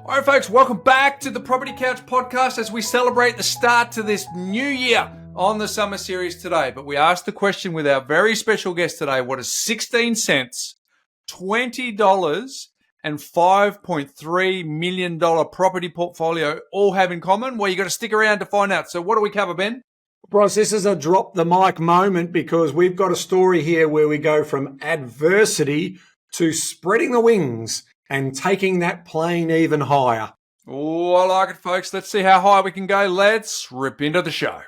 All right, folks, welcome back to the Property Couch podcast as we celebrate the start to this new year on the summer series today. But we asked the question with our very special guest today, what does 16 cents, $20 and $5.3 million property portfolio all have in common? Well, you got to stick around to find out. So what do we cover, Ben? Bryce, this is a drop the mic moment because we've got a story here where we go from adversity to spreading the wings and taking that plane even higher. Oh, I like it, folks. Let's see how high we can go. Let's rip into the show.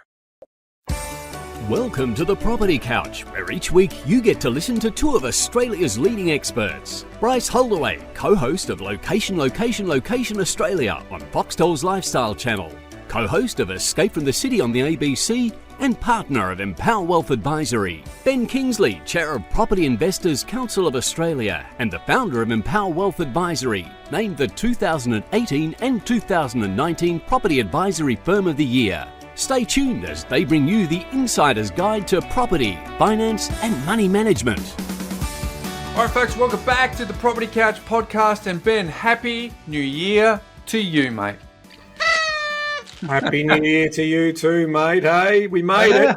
Welcome to the Property Couch, where each week you get to listen to two of Australia's leading experts. Bryce Holdaway, co-host of Location Australia on Foxtel's Lifestyle Channel, co-host of Escape from the City on the ABC, and partner of Empower Wealth Advisory. Ben Kingsley, Chair of Property Investors Council of Australia and the founder of Empower Wealth Advisory, named the 2018 and 2019 Property Advisory Firm of the Year. Stay tuned as they bring you the insider's guide to property, finance and money management. All right, folks, welcome back to the Property Couch podcast. And Ben, Happy New Year to you, mate. Happy New Year to you too, mate. Hey, we made it.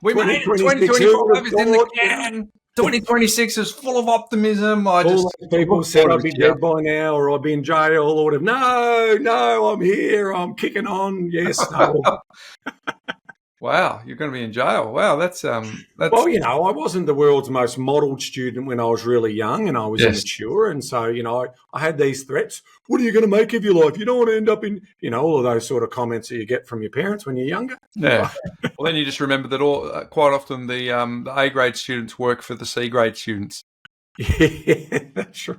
We made it. 2025 is in the can. 2026 is full of optimism. People said I'd be dead by now or I'd be in jail or whatever. No, I'm here. I'm kicking on. Yes, no. Wow, you're going to be in jail. Wow, that's. Well, you know, I wasn't the world's most modelled student when I was really young and I was immature. And so, you know, I had these threats. What are you going to make of your life? You don't want to end up in, you know, all of those sort of comments that you get from your parents when you're younger. Yeah. Well, then you just remember that quite often the A-grade students work for the C-grade students. Yeah, that's right.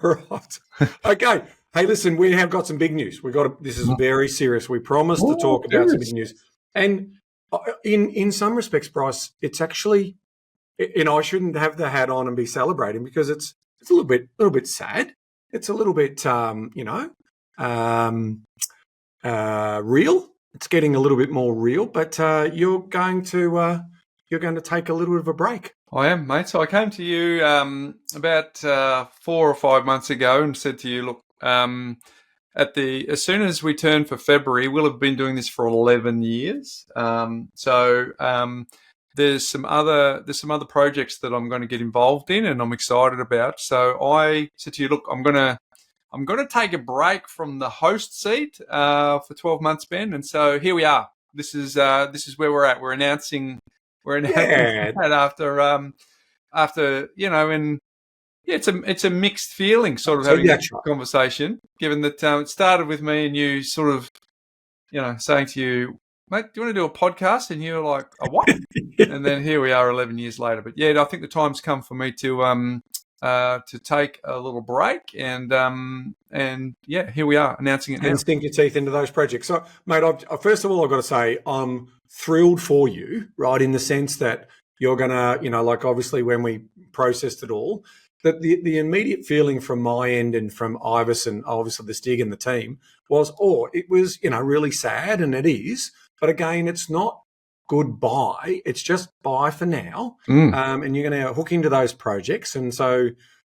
Right. Okay. Hey, listen, we have got some big news. This is very serious. We promised to talk about some big news. And in some respects, Bryce, it's actually, you know, I shouldn't have the hat on and be celebrating because it's a little bit sad. It's a little bit, real. It's getting a little bit more real, but you're going to take a little bit of a break. I am, mate. So I came to you about 4 or 5 months ago and said to you, look, as soon as we turn for February, we'll have been doing this for 11 years. There's some other projects that I'm going to get involved in and I'm excited about. So I said to you, look, I'm going to take a break from the host seat for 12 months, Ben. And so here we are. This is where we're at. We're announcing that after you know, and yeah, it's a mixed feeling sort of having a conversation, given that it started with me and you sort of, you know, saying to you, mate, do you want to do a podcast? And you were like, a what? And then here we are 11 years later. But yeah, I think the time's come for me to take a little break and yeah, here we are announcing it now. And sink your teeth into those projects. So, mate, first of all, I've got to say I'm thrilled for you, right, in the sense that you're going to, you know, like obviously when we processed it all, that the immediate feeling from my end and from Ivis and obviously the Stig and the team was, it was, you know, really sad, and it is. But again, it's not goodbye. It's just bye for now. And you're going to hook into those projects. And so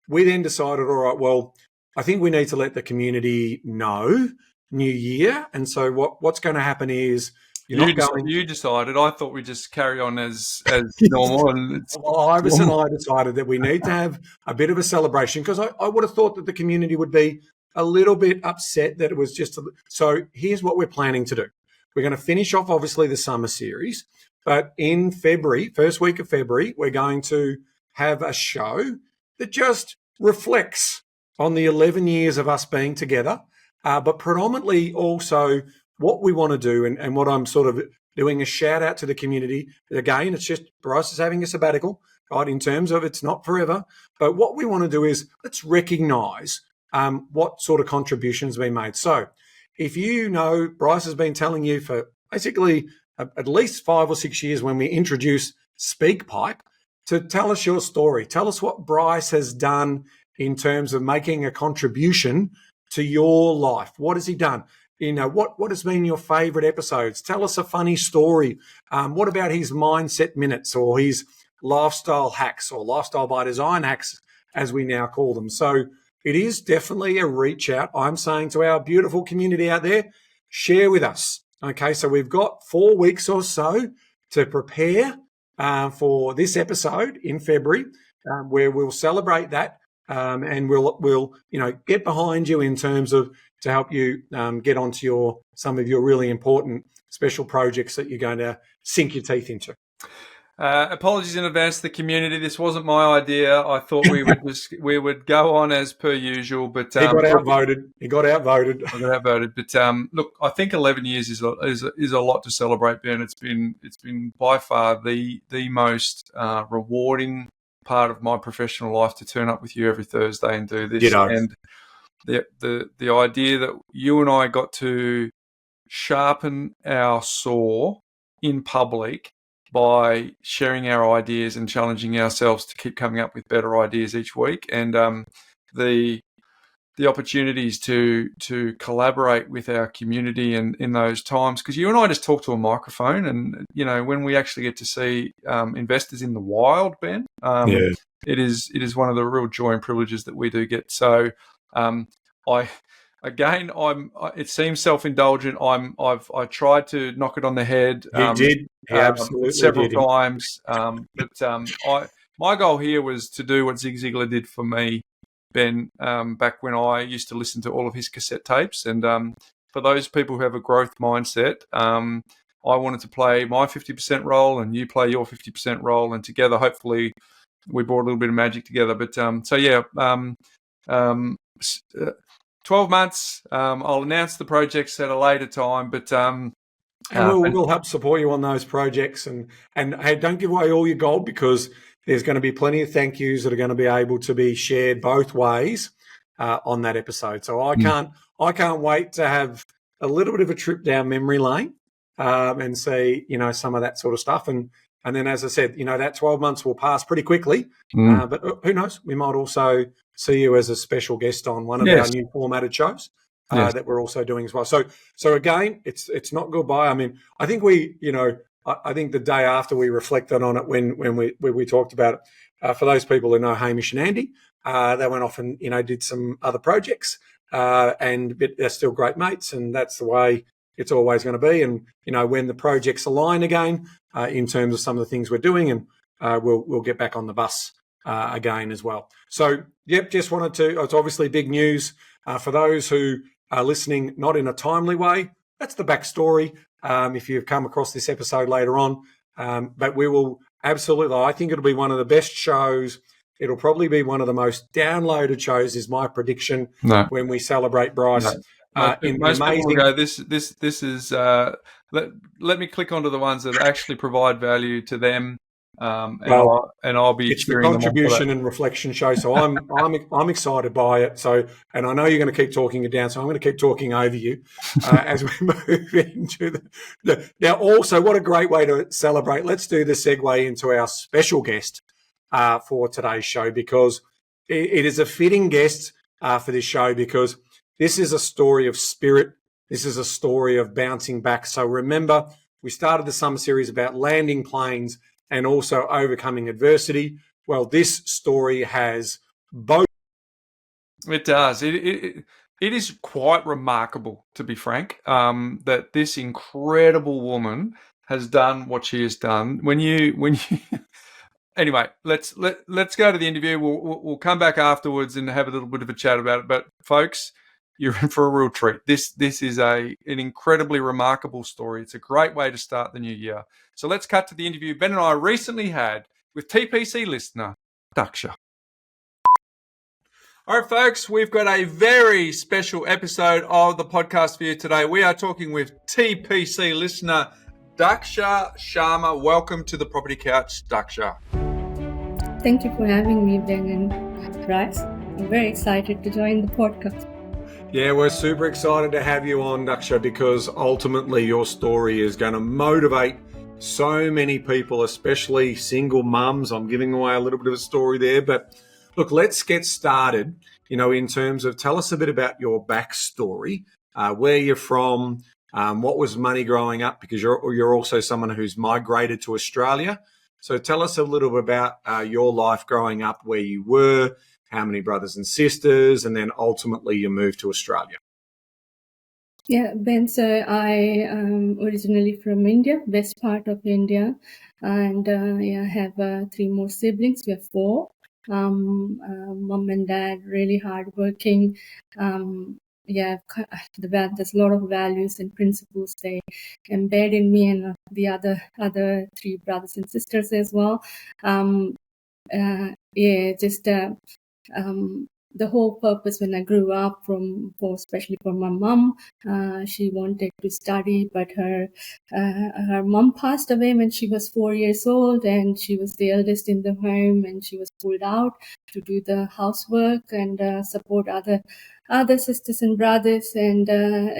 we then decided, all right, well, I think we need to let the community know New Year. And so what's going to happen is you decided. I thought we'd just carry on as normal. And Ivis and I decided that we need to have a bit of a celebration because I would have thought that the community would be a little bit upset that it was just. So here's what we're planning to do. We're going to finish off, obviously, the summer series. But in February, first week of February, we're going to have a show that just reflects on the 11 years of us being together, but predominantly also what we want to do and what I'm sort of doing a shout out to the community. Again, it's just Bryce is having a sabbatical, right, in terms of it's not forever. But what we want to do is let's recognise what sort of contributions have been made. So if you know, Bryce has been telling you for basically at least 5 or 6 years when we introduce SpeakPipe to tell us your story. Tell us what Bryce has done in terms of making a contribution to your life. What has he done? You know, what has been your favourite episodes? Tell us a funny story. What about his mindset minutes or his lifestyle hacks or lifestyle by design hacks, as we now call them? So it is definitely a reach out. I'm saying to our beautiful community out there, share with us. Okay, so we've got 4 weeks or so to prepare for this episode in February, where we'll celebrate that, and we'll get behind you in terms of to help you get onto some of your really important special projects that you're going to sink your teeth into. Apologies in advance to the community. This wasn't my idea. I thought we would go on as per usual, but he got outvoted. I got outvoted. But look, I think 11 years is a lot to celebrate, Ben. It's been by far the most rewarding part of my professional life to turn up with you every Thursday and do this. And the idea that you and I got to sharpen our saw in public by sharing our ideas and challenging ourselves to keep coming up with better ideas each week, and the opportunities to collaborate with our community and in those times, because you and I just talk to a microphone, and when we actually get to see investors in the wild, Ben, it is one of the real joy and privileges that we do get. So it seems self-indulgent. I tried to knock it on the head. You did. Absolutely several times. My goal here was to do what Zig Ziglar did for me, Ben, back when I used to listen to all of his cassette tapes. And for those people who have a growth mindset, I wanted to play my 50% role and you play your 50% role, and together, hopefully, we brought a little bit of magic together. But 12 months. I'll announce the projects at a later time, but we'll help support you on those projects. And hey, don't give away all your gold, because there's going to be plenty of thank yous that are going to be able to be shared both ways on that episode. So I can't wait to have a little bit of a trip down memory lane and see some of that sort of stuff. And then, as I said, that 12 months will pass pretty quickly. But who knows? We might also see you as a special guest on one of our new formatted shows that we're also doing as well. So again, it's not goodbye. I mean, I think I think the day after we reflected on it when we talked about it, for those people who know Hamish and Andy, they went off and did some other projects, and they're still great mates, and that's the way it's always going to be. And when the projects align again in terms of some of the things we're doing, and we'll get back on the bus again as well. So just wanted to. It's obviously big news for those who are listening, not in a timely way. That's the backstory. If you've come across this episode later on, but we will absolutely. I think it'll be one of the best shows. It'll probably be one of the most downloaded shows, is my prediction. When we celebrate Bryce. Most people will go, this is. Let me click onto the ones that actually provide value to them. I'll be. It's the contribution and reflection show, so I'm excited by it. So, and I know you're going to keep talking it down, so I'm going to keep talking over you as we move into the. Now, also, what a great way to celebrate! Let's do the segue into our special guest for today's show, because it is a fitting guest for this show, because this is a story of spirit. This is a story of bouncing back. So remember, we started the summer series about landing planes and also overcoming adversity. Well, this story has both. It does. It is quite remarkable, to be frank, that this incredible woman has done what she has done. When you anyway, let's go to the interview. We'll come back afterwards and have a little bit of a chat about it. But folks, you're in for a real treat. This is an incredibly remarkable story. It's a great way to start the new year. So let's cut to the interview Ben and I recently had with TPC listener Daksha. All right, folks, we've got a very special episode of the podcast for you today. We are talking with TPC listener Daksha Sharma. Welcome to the Property Couch, Daksha. Thank you for having me, Ben and Bryce. I'm very excited to join the podcast. Yeah, we're super excited to have you on, Daksha, because ultimately your story is going to motivate so many people, especially single mums. I'm giving away a little bit of a story there, but look, let's get started, in terms of tell us a bit about your backstory, where you're from, what was money growing up, because you're also someone who's migrated to Australia. So tell us a little bit about your life growing up, where you were, how many brothers and sisters, and then ultimately you moved to Australia. Yeah, Ben, so I am originally from India, west part of India, and I have 3 more siblings. We have 4. Mom and dad, really hardworking. There's a lot of values and principles they embed in me, and the other 3 brothers and sisters as well. The whole purpose when I grew up, especially for my mom, she wanted to study, but her mom passed away when she was 4 years old, and she was the eldest in the home, and she was pulled out to do the housework and support other sisters and brothers. And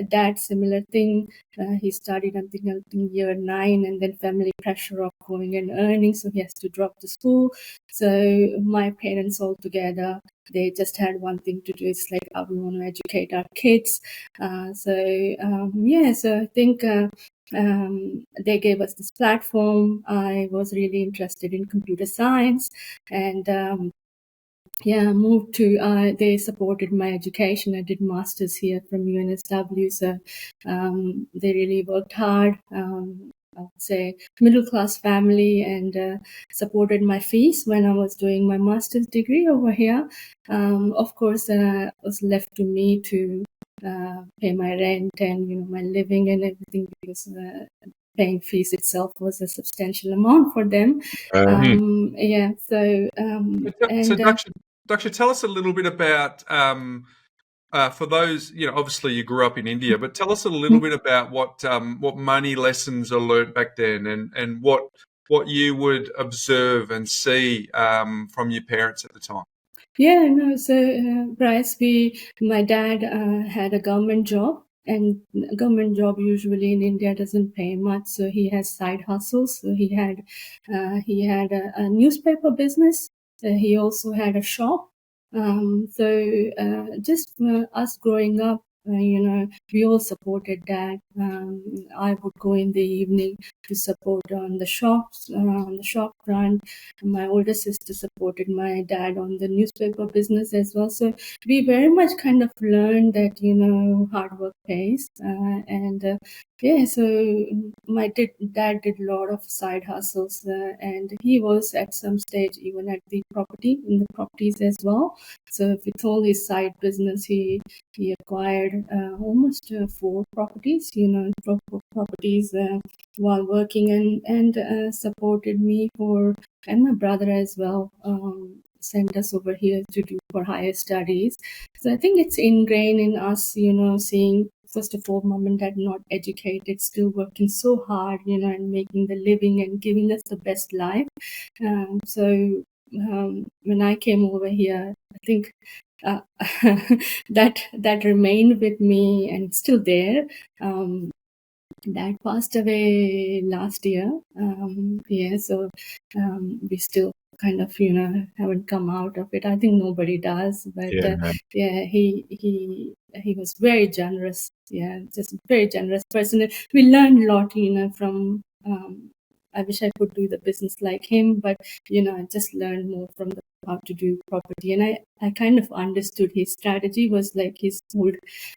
dad, similar thing. He studied until year 9, and then family pressure of going and earning, so he has to drop the school. So my parents all together, they just had one thing to do. It's like, we want to educate our kids. So I think they gave us this platform. I was really interested in computer science, and moved to, they supported my education. I did masters here from UNSW, so they really worked hard. I would say middle-class family, and supported my fees when I was doing my master's degree over here. Of course, it was left to me to pay my rent and my living and everything, because paying fees itself was a substantial amount for them. Daksha, tell us a little bit about, for those, obviously you grew up in India, but tell us a little bit about what money lessons are learnt back then, and what you would observe and see from your parents at the time. Bryce, my dad had a government job, and government job usually in India doesn't pay much, so he has side hustles. So he had a newspaper business. He also had a shop. Just us growing up, we all supported dad. I would go in the evening to support on the shops, on the shop front. My older sister supported my dad on the newspaper business as well. So we very much kind of learned that, hard work pays. So my dad did a lot of side hustles, and he was at some stage even at the properties as well. So with all his side business, he acquired almost 4 properties, properties while working, and supported me and my brother as well. Sent us over here to do for higher studies. So I think it's ingrained in us, seeing, first of all, mom and dad not educated, still working so hard, and making the living and giving us the best life. When I came over here, I think that remained with me, and it's still there. Dad passed away last year. We still kind of haven't come out of it. I think nobody does, but he was very generous. Just a very generous person. We learned a lot from I wish I could do the business like him, but I just learned more from how to do property, and I kind of understood his strategy was like his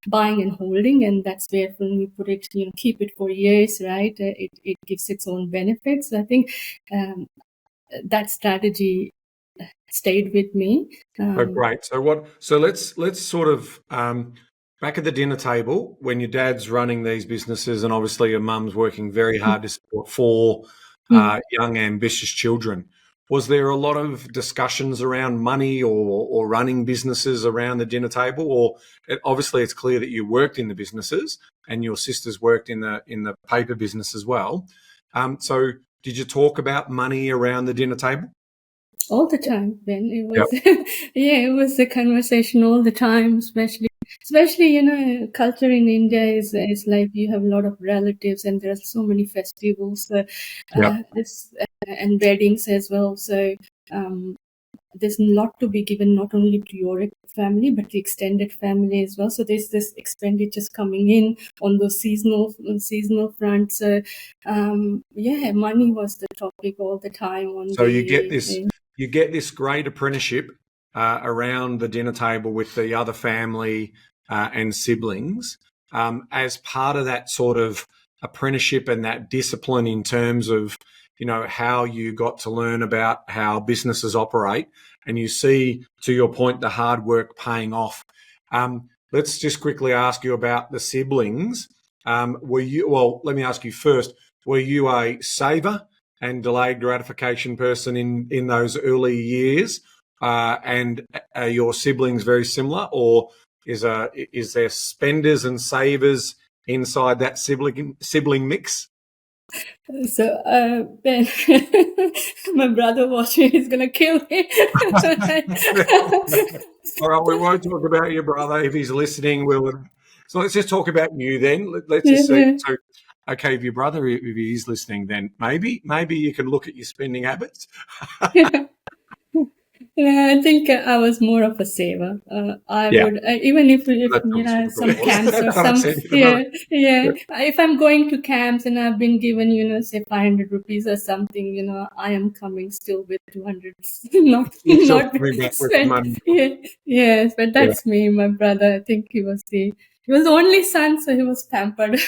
buying and holding, and that's where when we put it, keep it for years, right? It gives its own benefits. So I think that strategy stayed with me. Great. So let's sort of back at the dinner table, when your dad's running these businesses, and obviously your mum's working very hard to support 4 young, ambitious children. Was there a lot of discussions around money or running businesses around the dinner table? Or obviously it's clear that you worked in the businesses and your sisters worked in the paper business as well. So did you talk about money around the dinner table? All the time, Ben. It was it was a conversation all the time, especially culture in India is like you have a lot of relatives, and there are so many festivals and weddings as well. So there's a lot to be given, not only to your family, but the extended family as well. So there's this expenditures coming in on those seasonal fronts. So, money was the topic all the time. So you get this great apprenticeship around the dinner table with the other family and siblings as part of that sort of apprenticeship and that discipline in terms of, how you got to learn about how businesses operate, and you see, to your point, the hard work paying off. Let's just quickly ask you about the siblings. Let me ask you first, were you a saver and delayed gratification person in those early years? And are your siblings very similar, or is there spenders and savers inside that sibling mix? So Ben, my brother watching, he's gonna kill me. All right, we won't talk about your brother if he's listening. So let's just talk about you then. Let's just see. So, okay, if your brother, if he is listening, then maybe you can look at your spending habits. Yeah, I think I was more of a saver. Would even if some camps or some If I'm going to camps and I've been given say 500 rupees or something, I am coming still with 200, not spent. Money. Yes, but that's me. My brother, I think he was the only son, so he was pampered.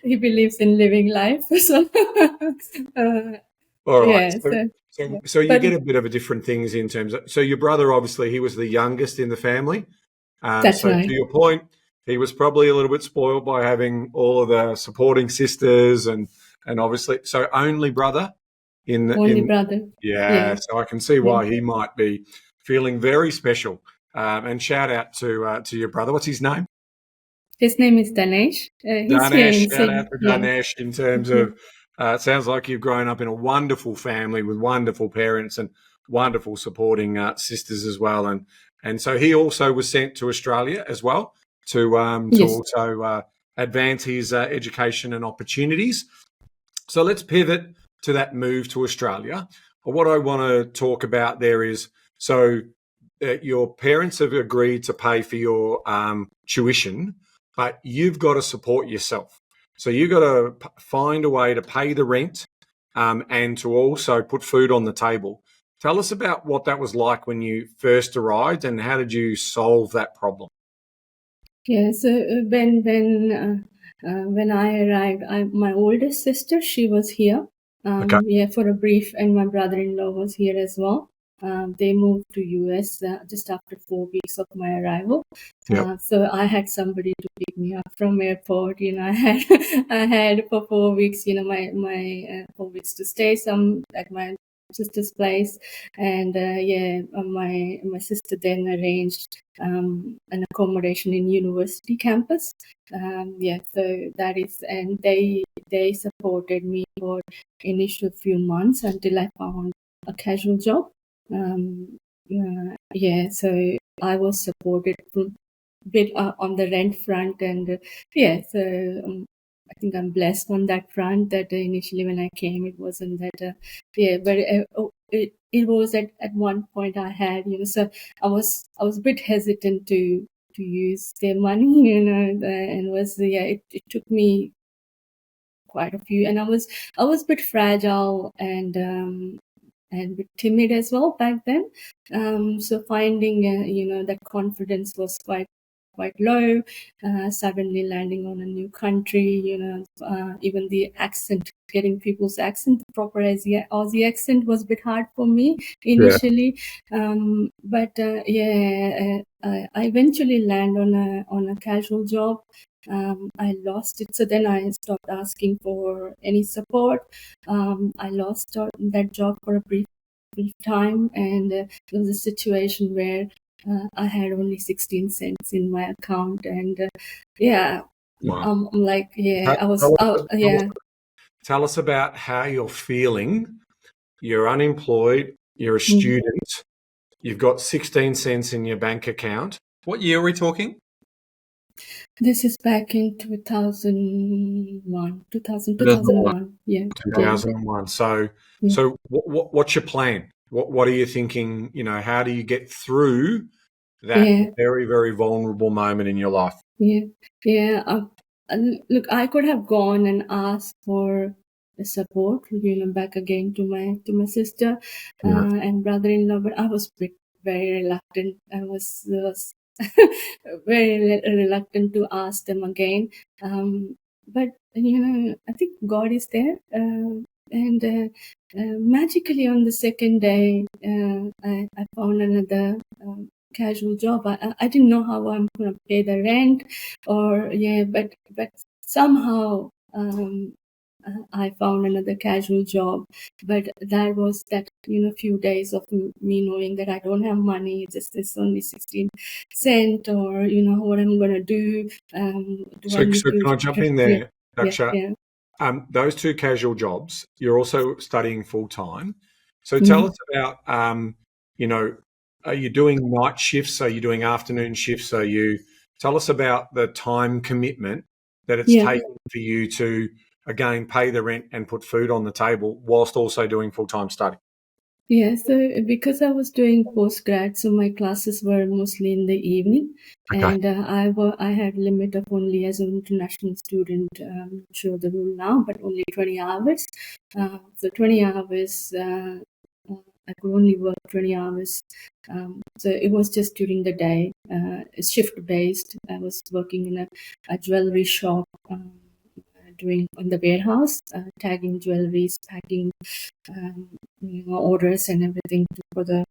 He believes in living life. So, all right. So you get a bit of a different things in terms of, so your brother, obviously, he was the youngest in the family. That's right. To your point, he was probably a little bit spoiled by having all of the supporting sisters and obviously, so only brother brother. Yeah. So I can see why he might be feeling very special. And shout out to your brother. What's his name? His name is Danesh. Danesh, shout out to Danesh in terms of, it sounds like you've grown up in a wonderful family with wonderful parents and wonderful supporting sisters as well. And so he also was sent to Australia as well to also advance his education and opportunities. So let's pivot to that move to Australia. What I want to talk about there is, so your parents have agreed to pay for your tuition, but you've got to support yourself. So you've got to find a way to pay the rent and to also put food on the table. Tell us about what that was like when you first arrived and how did you solve that problem? Yeah, so when I arrived, my oldest sister, she was here for a brief, and my brother-in-law was here as well. They moved to US just after 4 weeks of my arrival. So I had somebody to pick me up from airport. I had for 4 weeks, my 4 weeks to stay at my sister's place, and my sister then arranged an accommodation in university campus. So that is, and they supported me for initial few months until I found a casual job. So I was supported a bit on the rent front, and I think I'm blessed on that front. That initially when I came, it wasn't that but it was at one point I had so I was a bit hesitant to use their money, and was it took me quite a few, and I was a bit fragile and a bit timid as well back then. So finding that confidence was quite low. Suddenly landing on a new country, even the accent, getting people's accent, the proper Aussie accent was a bit hard for me initially. But I eventually land on a casual job. I lost it, so then I stopped asking for any support. I lost that job for a brief time, and it was a situation where I had only 16 cents in my account, and I'm like, Tell us about how you're feeling. You're unemployed. You're a student. You've got 16 cents in your bank account. What year are we talking? This is back in 2001. 2001. Yeah. 2001. So what's your plan? What are you thinking? How do you get through that very, very vulnerable moment in your life? Yeah. Look, I could have gone and asked for support, back again to my sister and brother-in-law, but I was very reluctant. I was very reluctant to ask them again. But I think God is there, and magically on the second day, I found another casual job. I didn't know how I'm going to pay the rent, but somehow I found another casual job. But that was that few days of me knowing that I don't have money. It's only 16 cent, or what I'm going to do. So can I jump in there, Daksha? Those two casual jobs. You're also studying full time. So tell us about are you doing night shifts? Are you doing afternoon shifts? Tell us about the time commitment that it's taking for you to, again, pay the rent and put food on the table whilst also doing full-time study? Yeah, so because I was doing postgrad, so my classes were mostly in the evening, and I had limit of only as an international student, sure the rule now, but only 20 hours. So 20 hours, I could only work 20 hours. So it was just during the day, shift based. I was working in a jewelry shop, doing in the warehouse, tagging jewelries, packing orders and everything for the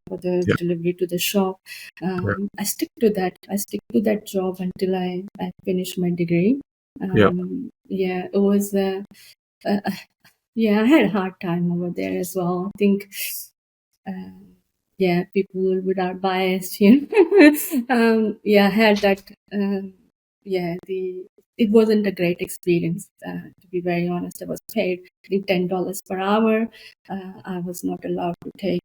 delivery to the shop. I stick to that job until I finished my degree. It was I had a hard time over there as well. I think people without bias, I had that. It wasn't a great experience, to be very honest. I was paid, I think, $10 per hour. I was not allowed to take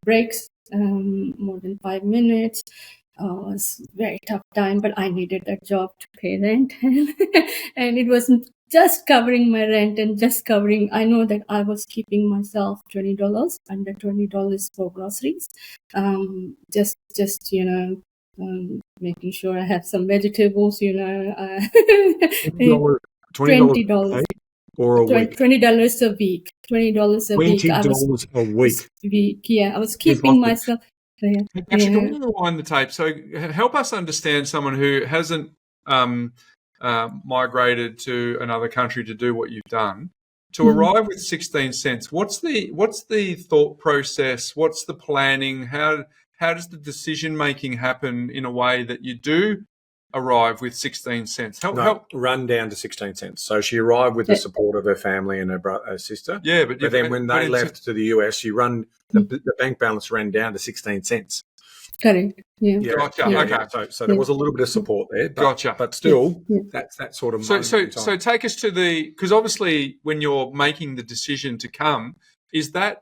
breaks more than 5 minutes. It was a very tough time, but I needed that job to pay rent. And it wasn't just covering my rent and just covering. I know that I was keeping myself $20, under $20 for groceries. Making sure I have some vegetables, $20 $20 or a week? $20 a week. $20 a week. $20 a week. Yeah, I was keeping myself. Actually, can we rewind the tape? So help us understand someone who hasn't migrated to another country to do what you've done. To arrive with 16 cents, what's the thought process? What's the planning? How does the decision making happen in a way that you do arrive with 16 cents? Help run down to 16 cents. So she arrived with the support of her family and her sister. Yeah, but then when they left to the US, the bank balance ran down to 16 cents. Correct. Yeah. Gotcha. Yeah. Okay. So there was a little bit of support there. Gotcha. But still, that's that sort of moment. So take us to because obviously when you're making the decision to come, is that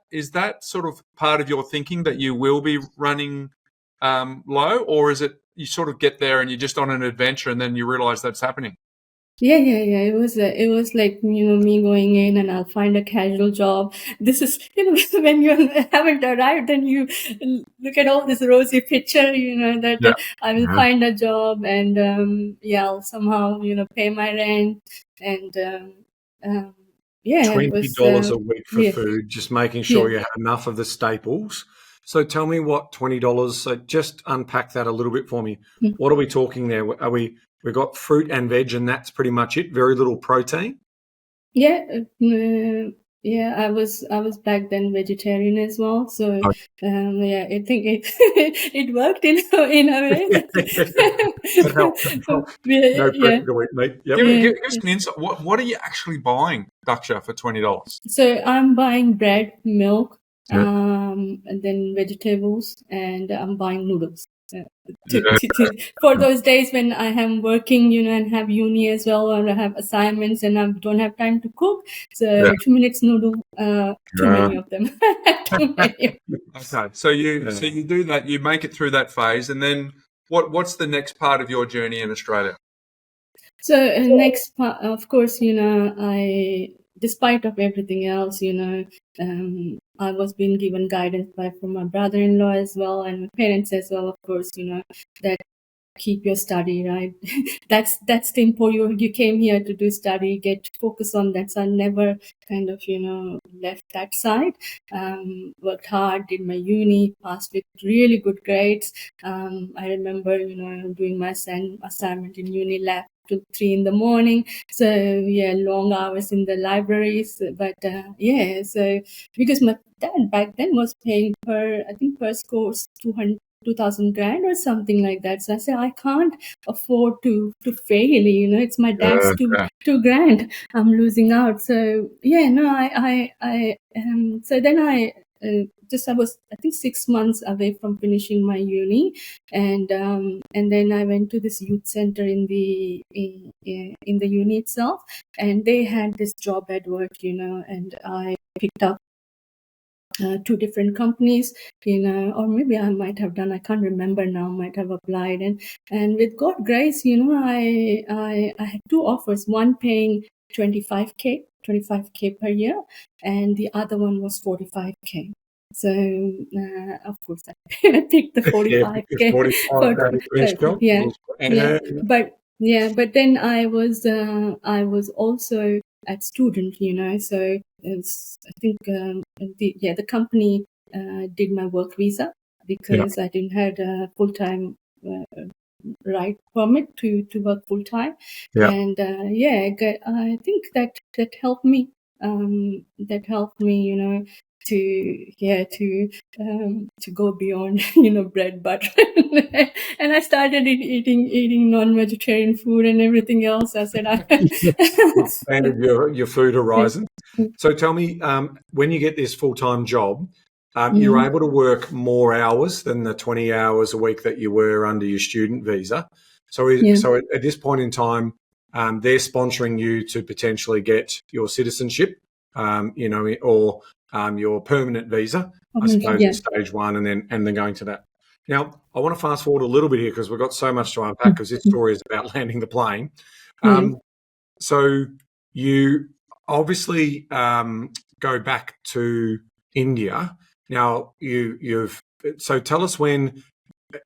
sort of part of your thinking that you will be running low, or is it you sort of get there and you're just on an adventure and then you realize that's happening? Yeah. It was like, me going in and I'll find a casual job. This is, when you haven't arrived, then you look at all this rosy picture, that I will find a job and, I'll somehow, pay my rent and, $20 a week for food, just making sure you have enough of the staples. So tell me what $20, so just unpack that a little bit for me. What are we talking there? We've got fruit and veg and that's pretty much it? Very little protein? Yeah. I was back then vegetarian as well. So, I think it worked in a way. It helped. No pressure to eat meat. Yep. Give us an insight. What are you actually buying, Daksha, for $20? So I'm buying bread, milk, and then vegetables, and I'm buying noodles. For those days when I am working, and have uni as well, or I have assignments and I don't have time to cook. So 2 minutes noodle, too many of them. Okay, so you do that, you make it through that phase, and then what's the next part of your journey in Australia? So next part, of course, I, despite of everything else, I was being given guidance from my brother-in-law as well, and my parents as well, of course, that keep your study, right? that's the important. You came here to do study, get focus on that. So I never kind of left that side. Worked hard, did my uni, passed with really good grades. I remember doing my assignment in uni lab till 3 in the morning. So yeah, long hours in the libraries. But so because my dad back then was paying per course 2,000 grand or something like that. So I said, I can't afford to fail. It's my dad's two grand. I'm losing out. So yeah, no, so then I was, I think, 6 months away from finishing my uni, and then I went to this youth center in the uni itself, and they had this job advert, and I picked up 2 different companies, or maybe I might have done, I can't remember now, might have applied, and with God grace, I had 2 offers, one paying 25k per year, and the other one was 45k. So of course I picked the 45k. 45, but then I was also at student, so I think the company did my work visa because I didn't have a full-time right permit to work full-time, and I think that helped me. To go beyond bread butter, and I started eating non-vegetarian food and everything else. I said I expanded your food horizon. So tell me, when you get this full-time job, you're able to work more hours than the 20 hours a week that you were under your student visa. So at this point in time, they're sponsoring you to potentially get your citizenship, or your permanent visa, I suppose, at stage 1, and then going to that. Now, I want to fast forward a little bit here because we've got so much to unpack, because this story is about landing the plane. So you obviously go back to India. Now, so tell us,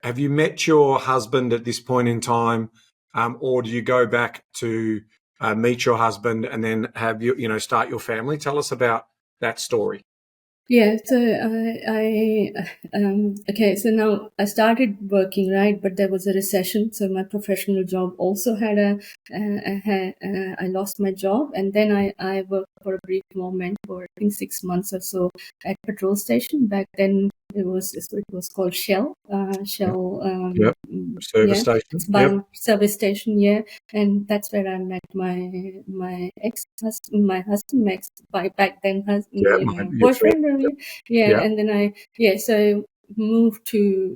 have you met your husband at this point in time, or do you go back to meet your husband and then have start your family? Tell us about that story. Yeah, so so now I started working, right? But there was a recession, so my professional job also had I lost my job, and then I worked for a brief moment for I think 6 months or so at petrol station. Back then it was called Shell. Service station. Service station, and that's where I met my ex-husband, my husband, back then husband, boyfriend. And then so moved to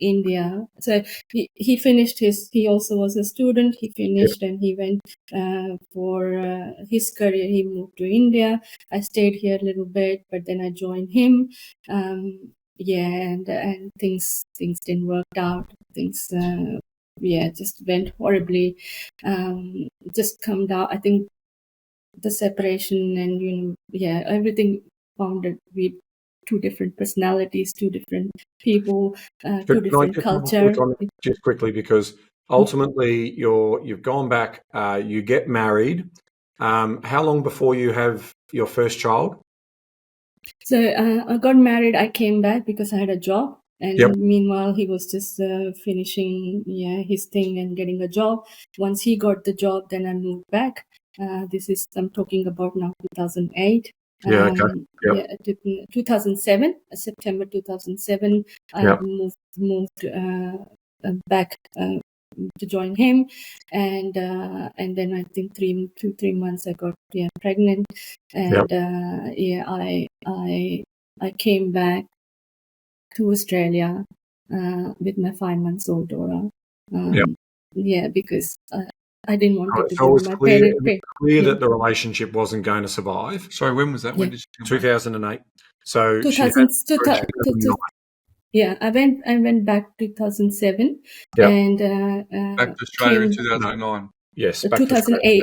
India. So he finished he also was a student. He finished and he went for his career. He moved to India. I stayed here a little bit, but then I joined him. And things didn't work out. Things just went horribly. Just come down. I think the separation and everything founded with 2 different personalities, 2 different people, 2 different culture. Just quickly, because ultimately you've gone back, you get married. How long before you have your first child? So I got married. I came back because I had a job. And meanwhile, he was just finishing his thing and getting a job. Once he got the job, then I moved back. I'm talking about now 2008. 2007, September 2007, I moved back to join him, and then I think 3 months I got pregnant, and I came back to Australia with my 5-month-old daughter. Because I didn't want it to be my parents. Clear that the relationship wasn't going to survive. Sorry, when was that? When did you 2008. So 2000, I went back 2007 and back to Australia in 2009. Yes, 2008.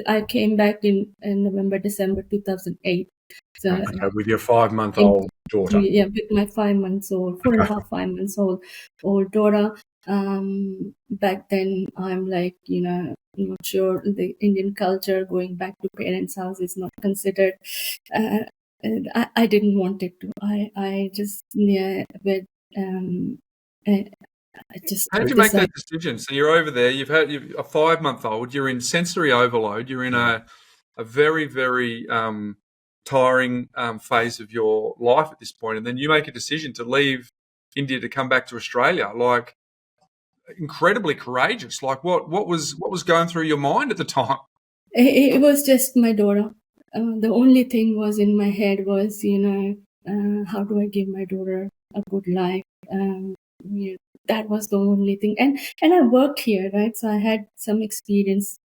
I came back in November, December 2008. So, okay, with your 5-month-old daughter. Yeah, with my 5 months old, 4.5, 5 months old daughter. Back then, I'm like, not sure the Indian culture, going back to parents' house is not considered. And I didn't want it to. I just, but I just. How did you make that decision? So you're over there. You've a 5-month-old. You're in sensory overload. You're in a very, very tiring phase of your life at this point, and then you make a decision to leave India to come back to Australia. Like, incredibly courageous. Like, what was going through your mind at the time? It was just my daughter. The only thing was in my head was, how do I give my daughter a good life? That was the only thing. And I worked here, right? So I had some experience,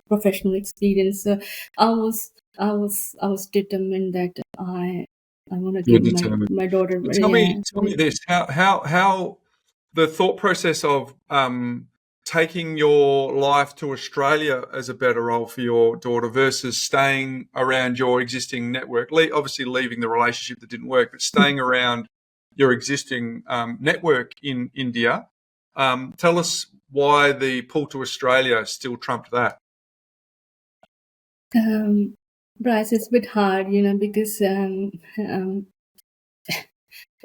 professional experience. So I was determined that I want to give my daughter. Tell me this: how the thought process of taking your life to Australia as a better role for your daughter versus staying around your existing network, obviously leaving the relationship that didn't work, but staying around your existing network in India. Tell us why the pull to Australia still trumped that. Bryce, it's a bit hard, because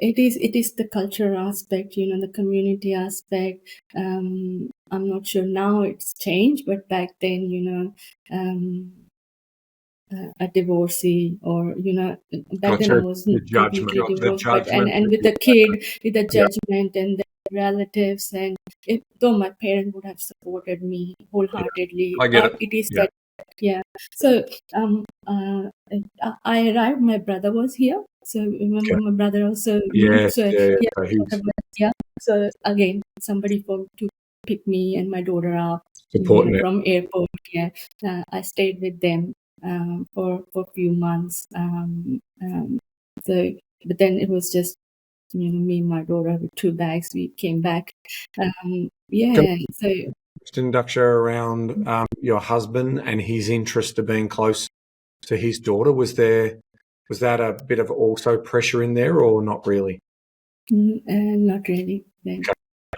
it is the culture aspect, the community aspect. I'm not sure now it's changed, but back then, a divorcee or back then I wasn't completely divorced, but and with the kid, with the judgment and the relatives, and though my parents would have supported me wholeheartedly, I get it is that. Yeah. So I arrived. My brother was here. So remember, my brother also. So again, somebody to pick me and my daughter up from airport. Yeah. I stayed with them for a few months. So, but then it was just me and my daughter with 2 bags. We came back. So. Daksha, around your husband and his interest to being close to his daughter, was that a bit of also pressure in there, or not really? Not really.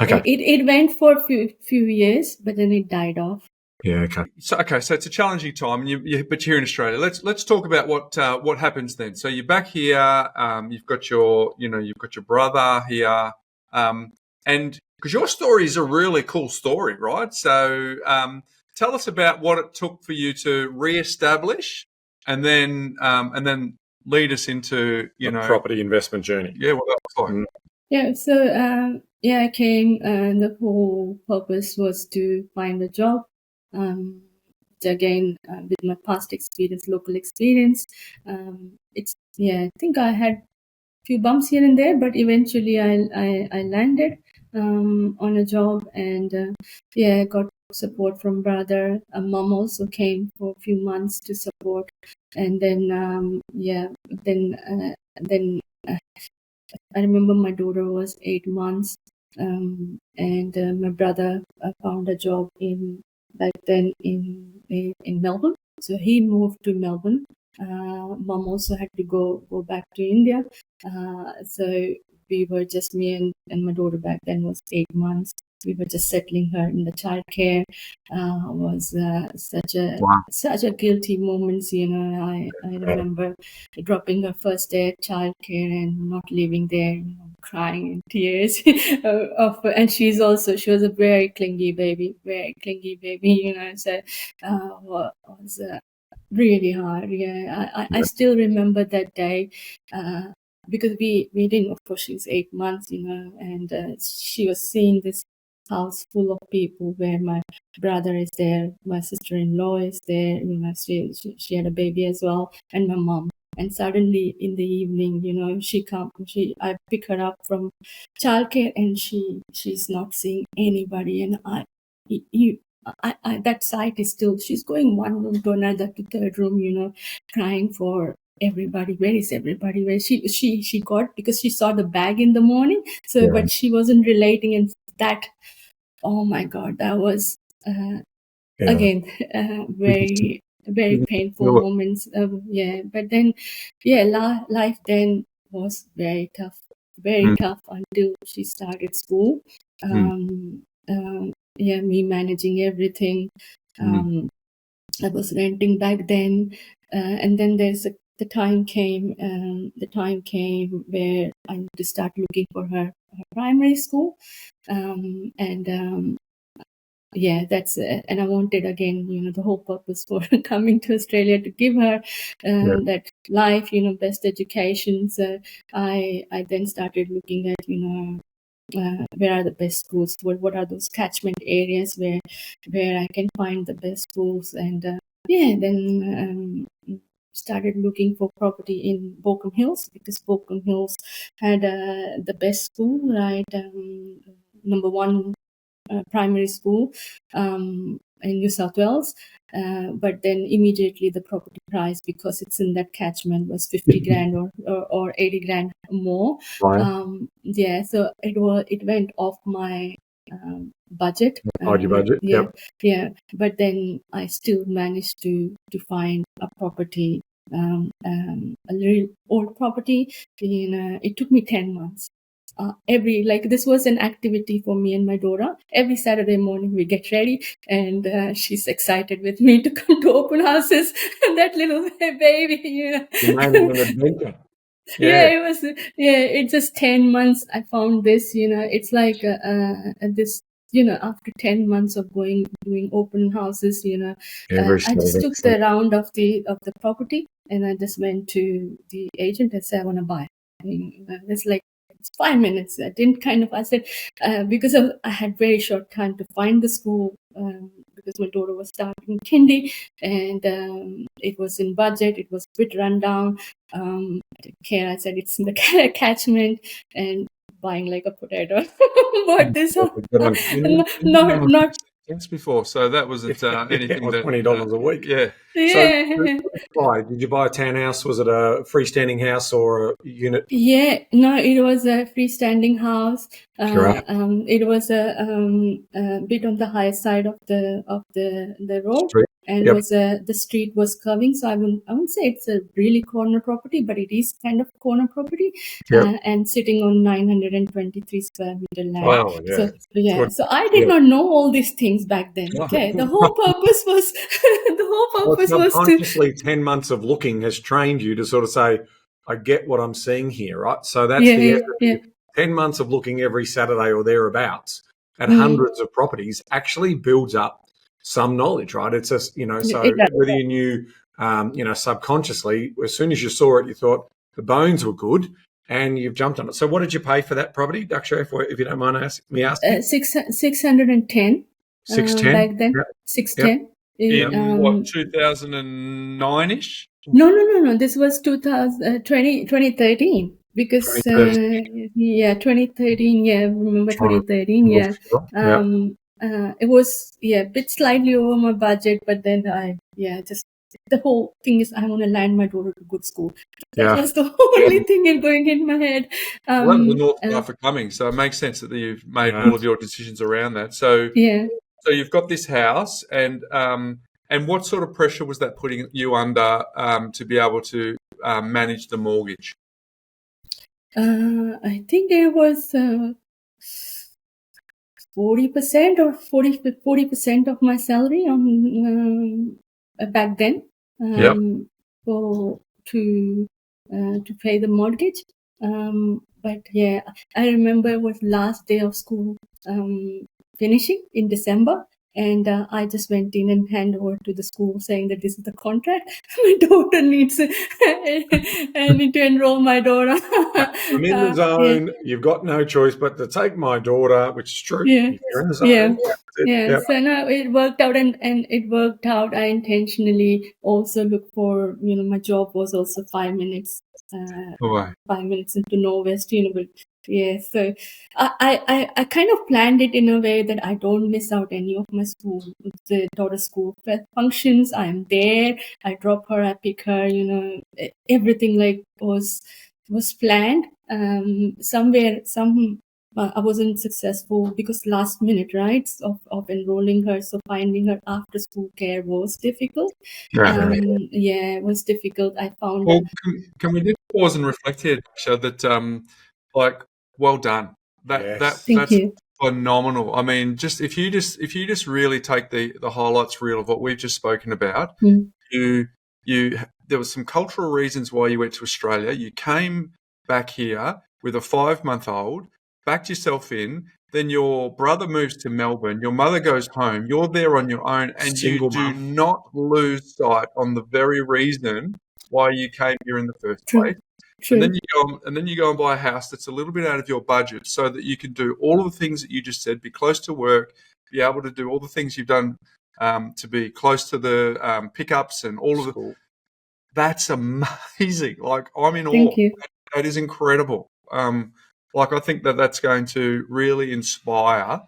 Okay. It went for a few years, but then it died off. Yeah. Okay. So it's a challenging time, but you're in Australia. Let's talk about what happens then. So you're back here. You've got your brother here, and because your story is a really cool story, right? So tell us about what it took for you to reestablish, and then lead us into the property investment journey. Yeah, what that looks like. Yeah. So I came, and the whole purpose was to find a job. Again, with my past experience, local experience, I think I had a few bumps here and there, but eventually I landed on a job, and I got support from brother. Mom also came for a few months to support, and then I remember my daughter was 8 months, and my brother found a job back then in Melbourne. So he moved to Melbourne. Mom also had to go back to India. So we were just me and my daughter back then was 8 months. We were just settling her in the childcare. Was such a guilty moments, I remember dropping her first day at childcare and not leaving there, crying in tears. And she was a very clingy baby. So was really hard. Yeah, I still remember that day. Because we didn't know, of course, she's 8 months, and she was seeing this house full of people where my brother is there, my sister-in-law is there, she had a baby as well, and my mom. And suddenly in the evening, I pick her up from childcare, and she's not seeing anybody, and that sight is still, she's going one room to another to third room, crying for everybody. Where is everybody? Where she got, because she saw the bag in the morning, so but she wasn't relating, and that, oh my God, that was again very painful moments. But then life then was very tough until she started school. Me managing everything. I was renting back then, and then the time came where I need to start looking for her primary school, that's it. And I wanted, again, the whole purpose for coming to Australia to give her that life, best education. So I then started looking at, where are the best schools? What are those catchment areas where I can find the best schools? And then started looking for property in Borkham Hills, because Borkham Hills had the best school, right? Number one primary school in New South Wales. But then immediately the property price, because it's in that catchment, was 50 grand or 80 grand more. Right. So it went off my budget. Your budget. Yeah. But then I still managed to find a property, a little old property. It took me 10 months. This was an activity for me and my daughter. Every Saturday morning we get ready, and she's excited with me to come to open houses. And that little baby, You made it an adventure. It was. It's just 10 months. I found this. It's like this. After 10 months of doing open houses, I just took the round of the property, and I just went to the agent and said, I want to buy. It's like, it's 5 minutes. I said, because I had very short time to find the school, because my daughter was starting kindy, and it was in budget. It was a bit run down. I didn't care. I said, it's in the catchment, and buying like a potato. But this not since before, so that wasn't anything. It was $20 a week. Yeah. So, did you buy a townhouse? Was it a freestanding house or a unit? Yeah, no, it was a freestanding house. Sure. It was a bit on the higher side of the road. Street. And Yep. was the street was curving, so I wouldn't say it's a really corner property, but it is kind of corner property. Yep. And sitting on 923 square meter land. Wow, yeah. So I did not know all these things back then. Okay, the whole purpose was subconsciously 10 months of looking has trained you to sort of say, I get what I'm seeing here, right? So that's 10 months of looking every Saturday or thereasabouts at hundreds of properties actually builds up some knowledge, right? It's just, so whether you knew, subconsciously, as soon as you saw it, you thought the bones were good and you've jumped on it. So what did you pay for that proproperty, Daksha, if you don't mind me asking? 610. 610? Back then, 610. In what, 2009-ish? No. This was 2013. Because 2013, remember 2013, it was a bit slightly over my budget, but then just the whole thing is I want to land my daughter to good school. That was the only thing going in my head. Well, that was the North Star for coming, so it makes sense that you've made all of your decisions around that. So so you've got this house, and what sort of pressure was that putting you under to be able to manage the mortgage? I think it was 40% or 40% of my salary on back then to pay the mortgage. But I remember it was last day of school finishing in December. And I just went in and handed over to the school saying that this is the contract. My daughter needs I need to enroll my daughter. I'm in the zone. You've got no choice but to take my daughter, which is true. You're in the zone. So no, it worked out, and it worked out. I intentionally also looked for, my job was also 5 minutes. 5 minutes into Norwest, but so I kind of planned it in a way that I don't miss out any of my the daughter school functions. I'm there, I drop her, I pick her, everything was planned. I wasn't successful because last minute, right, of enrolling her. So finding her after school care was difficult. It was difficult. I found. Well, can we just pause and reflect here, Daksha, that well done. That's phenomenal. I mean, if you just really take the highlights reel of what we've just spoken about, there was some cultural reasons why you went to Australia. You came back here with a 5-month-old, backed yourself in. Then your brother moves to Melbourne. Your mother goes home. You're there on your own, and you do not lose sight on the very reason why you came here in the first place. And then you go and buy a house that's a little bit out of your budget, so that you can do all of the things that you just said, be close to work, be able to do all the things you've done to be close to the pickups and all of the. That's amazing. Like, I'm in awe. Thank you. That is incredible. I think that's going to really inspire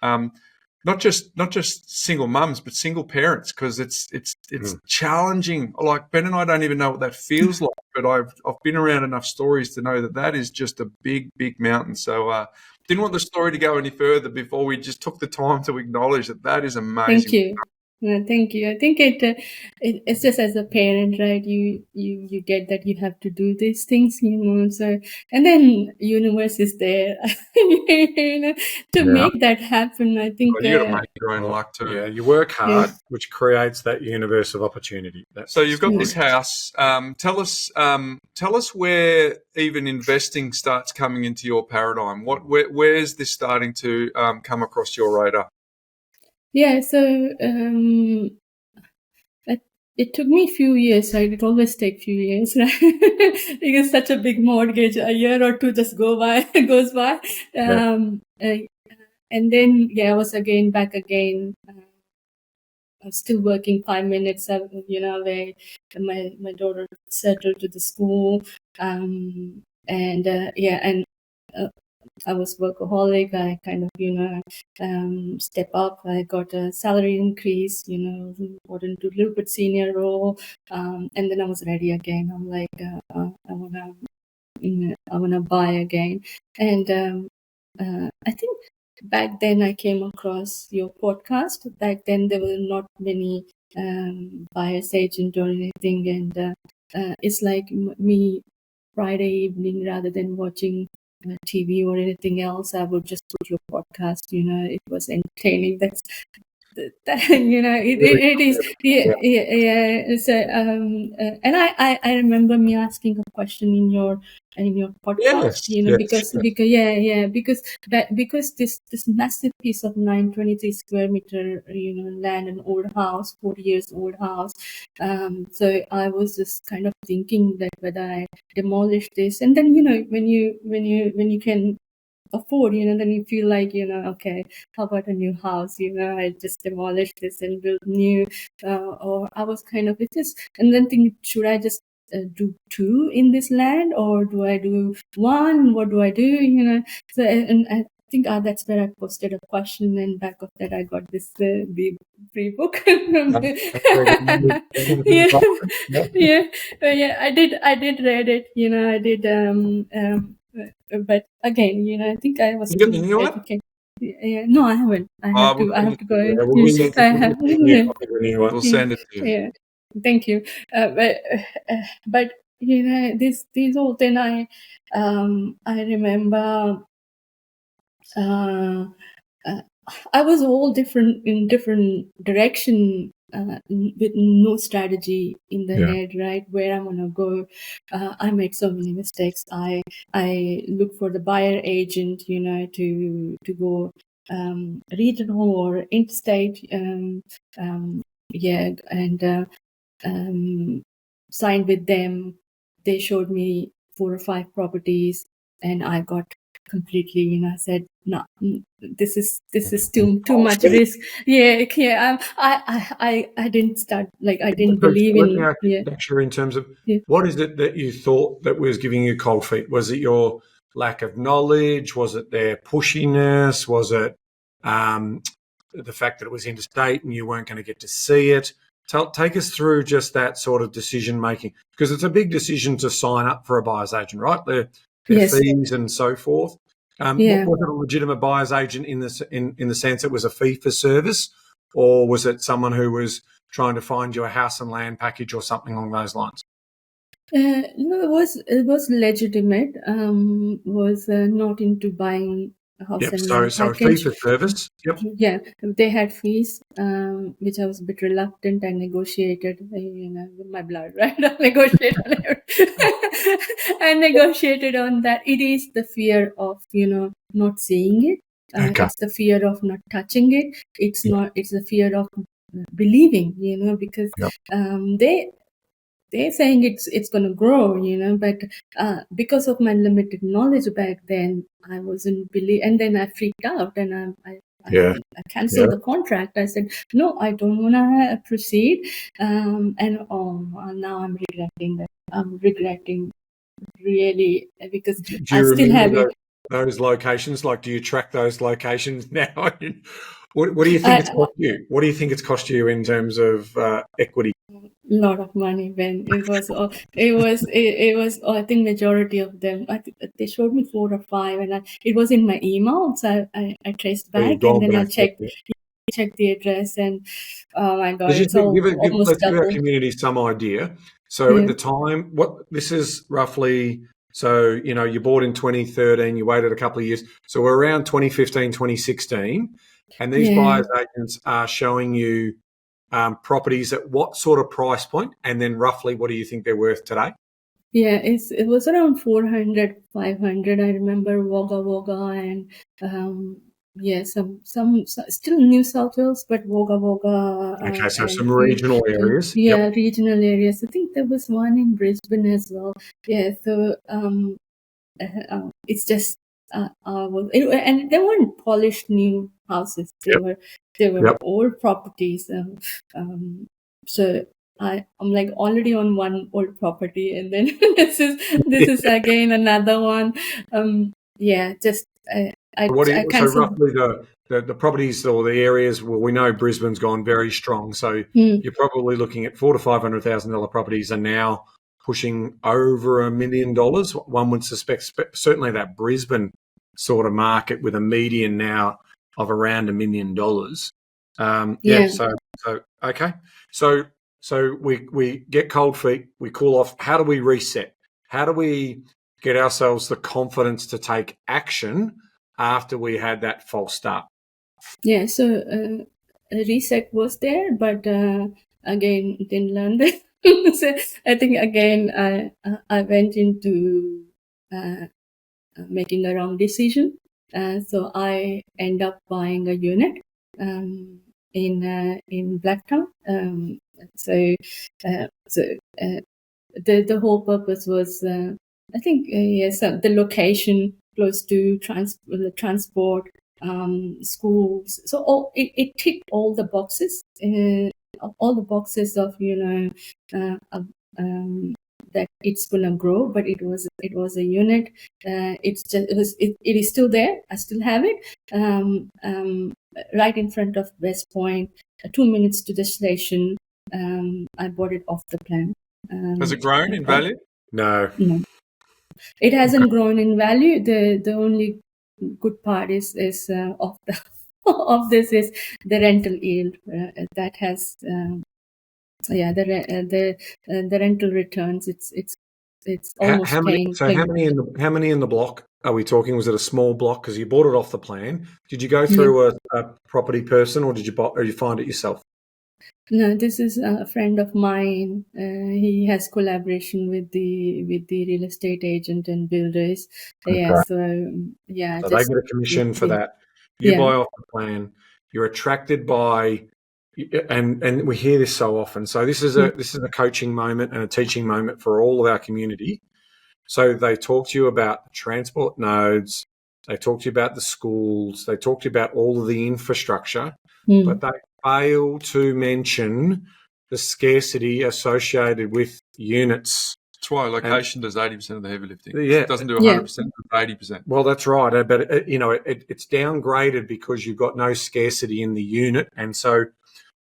not just single mums, but single parents, because it's challenging. Like, Ben and I don't even know what that feels like, but I've been around enough stories to know that is just a big, big mountain. So didn't want the story to go any further before we just took the time to acknowledge that is amazing. Thank you. Thank you. I think it's just, as a parent, right? You get that you have to do these things, So, and then universe is there, to make that happen. I think you got to make your own luck too. Yeah, you work hard, which creates that universe of opportunity. So you've got this house. Tell us where even investing starts coming into your paradigm. Where's this starting to come across your radar? Yeah, so it took me a few years, right? It always takes a few years, right? Because such a big mortgage, a year or two just goes by. And then, I was back again. I was still working 5 minutes, away. My daughter settled to the school. I was workaholic. I kind of, step up. I got a salary increase, got into a little bit senior role. And then I was ready again. I'm like, I wanna buy again. And I think back then I came across your podcast. Back then there were not many buyer's agent or anything. And it's like me Friday evening, rather than watching TV or anything else, I would just put your podcast. It was entertaining. It is. So, and I remember me asking a question in your podcast. Because this massive piece of 923 square meter, land, an old house, 40 years old house. So I was just kind of thinking that whether I demolish this, and then when you can afford, then you feel like, okay, how about a new house? I just demolish this and build new, or I was kind of and then think, should I just do 2 in this land, or do I do 1? What do I do? So and I think that's where I posted a question, and back of that I got this big free book. I did read it. I did. But again, I think I was. You got the new one? Yeah, no, I haven't. I have to go. We'll send it to you. Yeah, thank you. But these all. Then I remember. I was all in different direction, with no strategy in the head, right? Where I'm gonna go. I made so many mistakes. I look for the buyer agent, to go regional or interstate, and signed with them. They showed me 4 or 5 properties, and I got completely, I said, no, this is too much risk. I didn't start, I didn't believe in. Daksha, in terms of what is it that you thought that was giving you cold feet? Was it your lack of knowledge? Was it their pushiness? Was it the fact that it was interstate and you weren't going to get to see it? Take us through just that sort of decision making, because it's a big decision to sign up for a buyer's agent, right? The fees and so forth. Was it a legitimate buyer's agent in the sense it was a fee for service, or was it someone who was trying to find you a house and land package or something along those lines? No, it was legitimate. Was not into buying a house and land so a package. fee for service. Yep. Yeah, they had fees, which I was a bit reluctant. I negotiated, with my blood, right? I negotiated on that. It is the fear of, not seeing it. It's the fear of not touching it. It's the fear of believing, because they're saying it's going to grow, but because of my limited knowledge back then, I wasn't and then I freaked out and I canceled the contract. I said, no, I don't want to proceed. And now I'm regretting that. I'm regretting really because I still have it. Those locations, like, do you track those locations now? What do you think it's cost you? What do you think it's cost you in terms of equity? Lot of money, Ben. It was I think majority of them. I think they showed me 4 or 5, and it was in my email, so I traced back and then I checked the address, and oh my god, let's give our community some idea. So at the time, what this is roughly. So, you bought in 2013, you waited a couple of years. So we're around 2015, 2016, and these buyers agents are showing you properties at what sort of price point, and then roughly what do you think they're worth today? Yeah, it was around 400, 500. I remember Wagga and some still New South Wales, but Wagga. Okay, so some regional areas. Regional areas. I think there was one in Brisbane as well. Yeah, so it's just and they weren't polished new houses. They were old properties. So I'm like already on one old property, and then this is again another one. Roughly the properties or the areas? Well, we know Brisbane's gone very strong, so you're probably looking at $400,000 to $500,000 properties are now pushing over $1 million. One would suspect, certainly that Brisbane sort of market with a median now of around $1 million. So we get cold feet, we cool off. How do we reset? How do we get ourselves the confidence to take action after we had that false start? Yeah, so a reset was there, but again, didn't learn that. So I think again, I went into making a wrong decision. So I end up buying a unit in Blacktown. The whole purpose was, I think, the location close to transport, schools. So it ticked all the boxes. All the boxes of that it's gonna grow, but it was a unit. It is still there. I still have it. Right in front of West Point, 2 minutes to the station. I bought it off the plan. Has it grown in value? No. It hasn't grown in value. The only good part is of the of this is the rental yield that has the rental returns. It's almost paying. So how many in the block are we talking? Was it a small block because you bought it off the plan? Did you go through a property person, or did you find it yourself? No, this is a friend of mine. He has collaboration with the real estate agent and builders. Okay. So they get a commission for that. You buy off the plan. You're attracted by, and we hear this so often. So this is a coaching moment and a teaching moment for all of our community. So they talk to you about the transport nodes. They talk to you about the schools. They talk to you about all of the infrastructure, but they fail to mention the scarcity associated with units. That's why location does 80% of the heavy lifting. Yeah. It doesn't do 100%, it's 80%. Well, that's right. But, it's downgraded because you've got no scarcity in the unit. And so,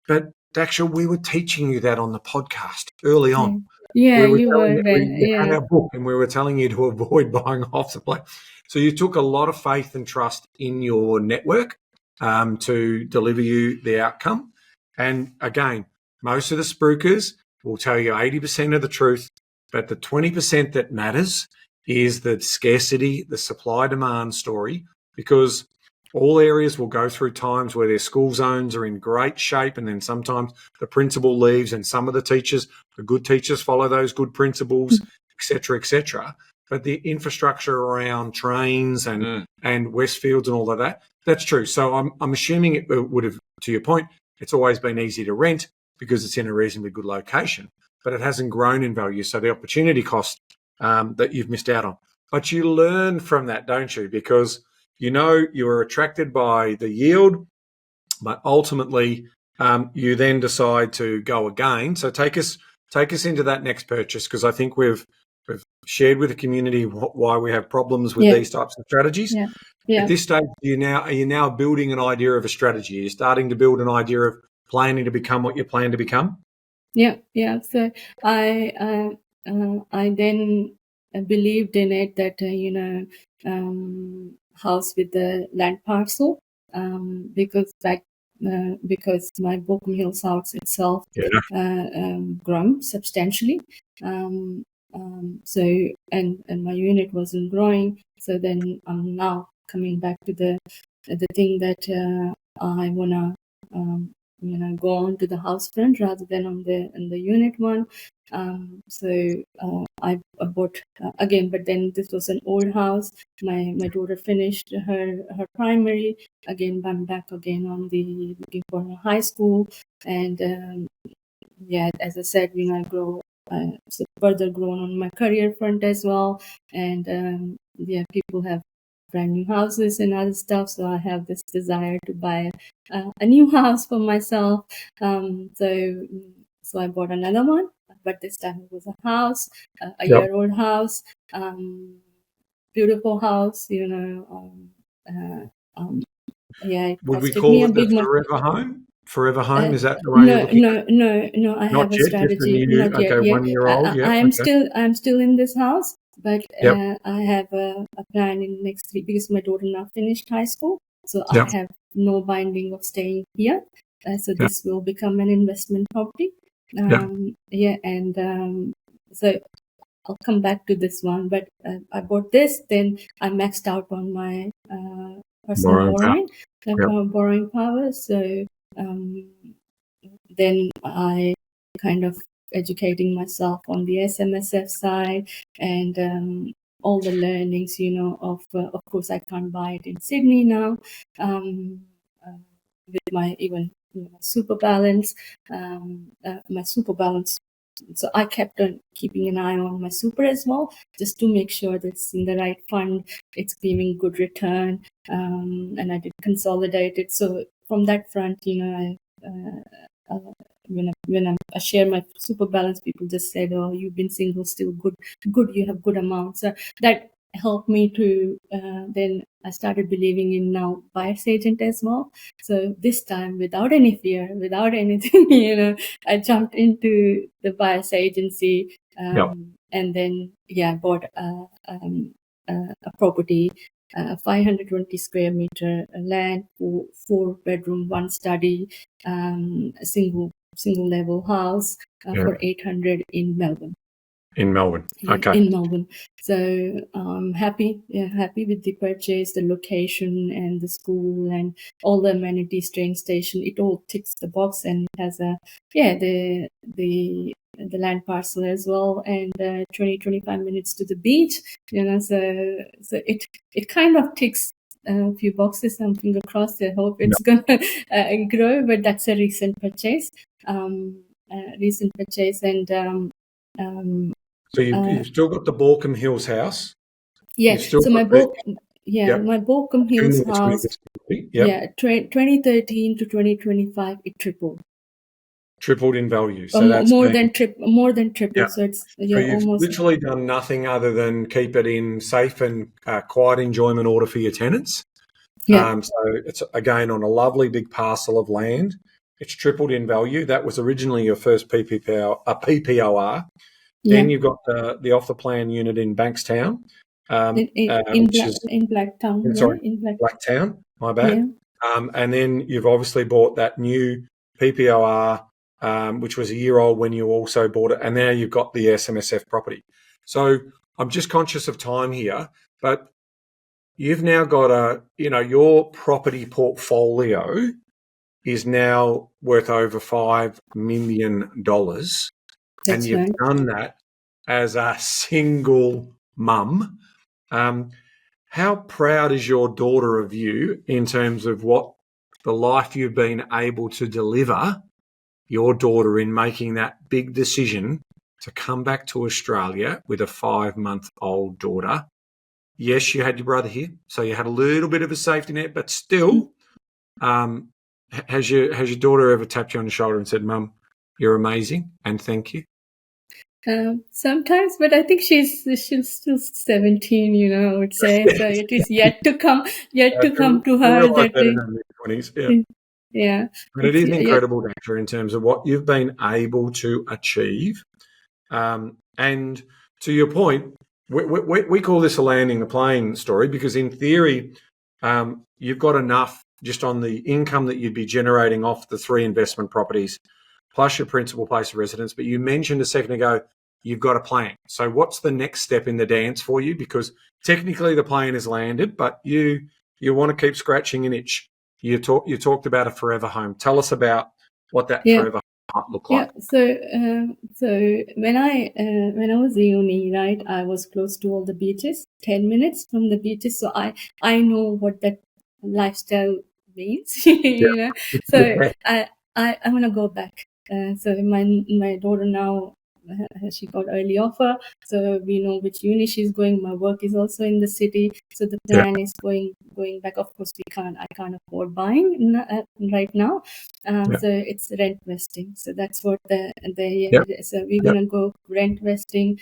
but Daksha, we were teaching you that on the podcast early on. Yeah, we you were had yeah. our book and we were telling you to avoid buying off the place. So you took a lot of faith and trust in your network to deliver you the outcome. And again, most of the spruikers will tell you 80% of the truth, but the 20% that matters is the scarcity, the supply-demand story, because all areas will go through times where their school zones are in great shape, and then sometimes the principal leaves and some of the teachers, the good teachers, follow those good principles, et cetera, et cetera. But the infrastructure around trains and Westfields and all of that, that's true. So I'm assuming it would have, to your point, it's always been easy to rent because it's in a reasonably good location, but it hasn't grown in value. So the opportunity cost that you've missed out on. But you learn from that, don't you? Because you know you were attracted by the yield, but ultimately you then decide to go again. So take us into that next purchase, because I think we've shared with the community why we have problems with these types of strategies. Yeah. Yeah. At this stage, are you now building an idea of a strategy? Are you starting to build an idea of planning to become what you plan to become? Yeah. So I then believed in it that house with the land parcel, because my Bochum Hills house itself grown substantially. So and my unit wasn't growing. So then I'm now coming back to the thing that I wanna go on to the house front rather than on the unit one. So I bought again, but then this was an old house. My daughter finished her primary. Again, I'm back again on the looking for a high school, and as I said, I grow further grown on my career front as well, and people have brand new houses and other stuff, so I have this desire to buy a new house for myself. So I bought another one, but this time it was a house, a year-old house, beautiful house. It Would we costed call me a it the big money. Forever Home? Forever Home, is that the way you're looking at it? No. I Not have a yet, just a strategy. new, Not yet. 1 year old. I'm still in this house, but I have a plan in next 3, because my daughter now finished high school, so I have no binding of staying here. So this will become an investment property. So I'll come back to this one, but I bought this, then I maxed out on my personal borrowing power. So then I kind of educating myself on the SMSF side, and all the learnings, of course I can't buy it in Sydney now, with my even super balance, my super balance. So I kept on keeping an eye on my super as well, just to make sure that it's in the right fund, it's giving good return, and I did consolidate it. So from that front, when I share my super balance, people just said, "Oh, you've been single, still good. You have good amounts." So that helped me to. Then I started believing in now buyer's agent as well. So this time, without any fear, without anything, I jumped into the buyer's agency, and then bought a property. 520 square meter land, 4-bedroom, 1 study, a single level house for 800 in Melbourne. In Melbourne, okay. In Melbourne. So happy with the purchase, the location and the school and all the amenities, train station. It all ticks the box, and it has the land parcel as well, and 20-25 minutes to the beach. So it kind of ticks a few boxes. I'm finger crossed. I hope it's gonna grow. But that's a recent purchase. And so you've still got the Bochum Hills house. Yeah. So my Bochum Hills house. 2013 to 2025, it tripled. Tripled in value. So that's more than triple. Yeah. So it's So you've almost literally done nothing other than keep it in safe and quiet enjoyment order for your tenants. So it's again on a lovely big parcel of land. It's tripled in value. That was originally your first PPOR. Then you've got the off the plan unit in Bankstown, in Blacktown. Blacktown. My bad. And then you've obviously bought that new PPOR, which was a year old when you also bought it, and now you've got the SMSF property. So I'm just conscious of time here, but you've now got your property portfolio is now worth over $5 million. And you've done that as a single mum. How proud is your daughter of you in terms of what the life you've been able to deliver your daughter in making that big decision to come back to Australia with a 5-month-old daughter? Yes, you had your brother here, so you had a little bit of a safety net, but still, has your daughter ever tapped you on the shoulder and said, "Mum, you're amazing and thank you"? Sometimes, but I think she's still 17, I would say. So it is yet to come to her. Yeah. But it is incredible, Daksha, in terms of what you've been able to achieve. And to your point, we call this a landing the plane story because in theory, you've got enough just on the income that you'd be generating off the 3 investment properties plus your principal place of residence. But you mentioned a second ago, you've got a plan. So what's the next step in the dance for you? Because technically the plane has landed, but you want to keep scratching an itch. You talked about a forever home. Tell us about what that forever home might look like. Yeah. So when I was in uni, right, I was close to all the beaches, 10 minutes from the beaches. So I know what that lifestyle means, So I want to go back. So my daughter now, she got early offer, so we know which uni she's going. My work is also in the city, so the plan is going back. Of course, I can't afford buying right now, so it's rent vesting. So that's what so we're gonna go rent vesting,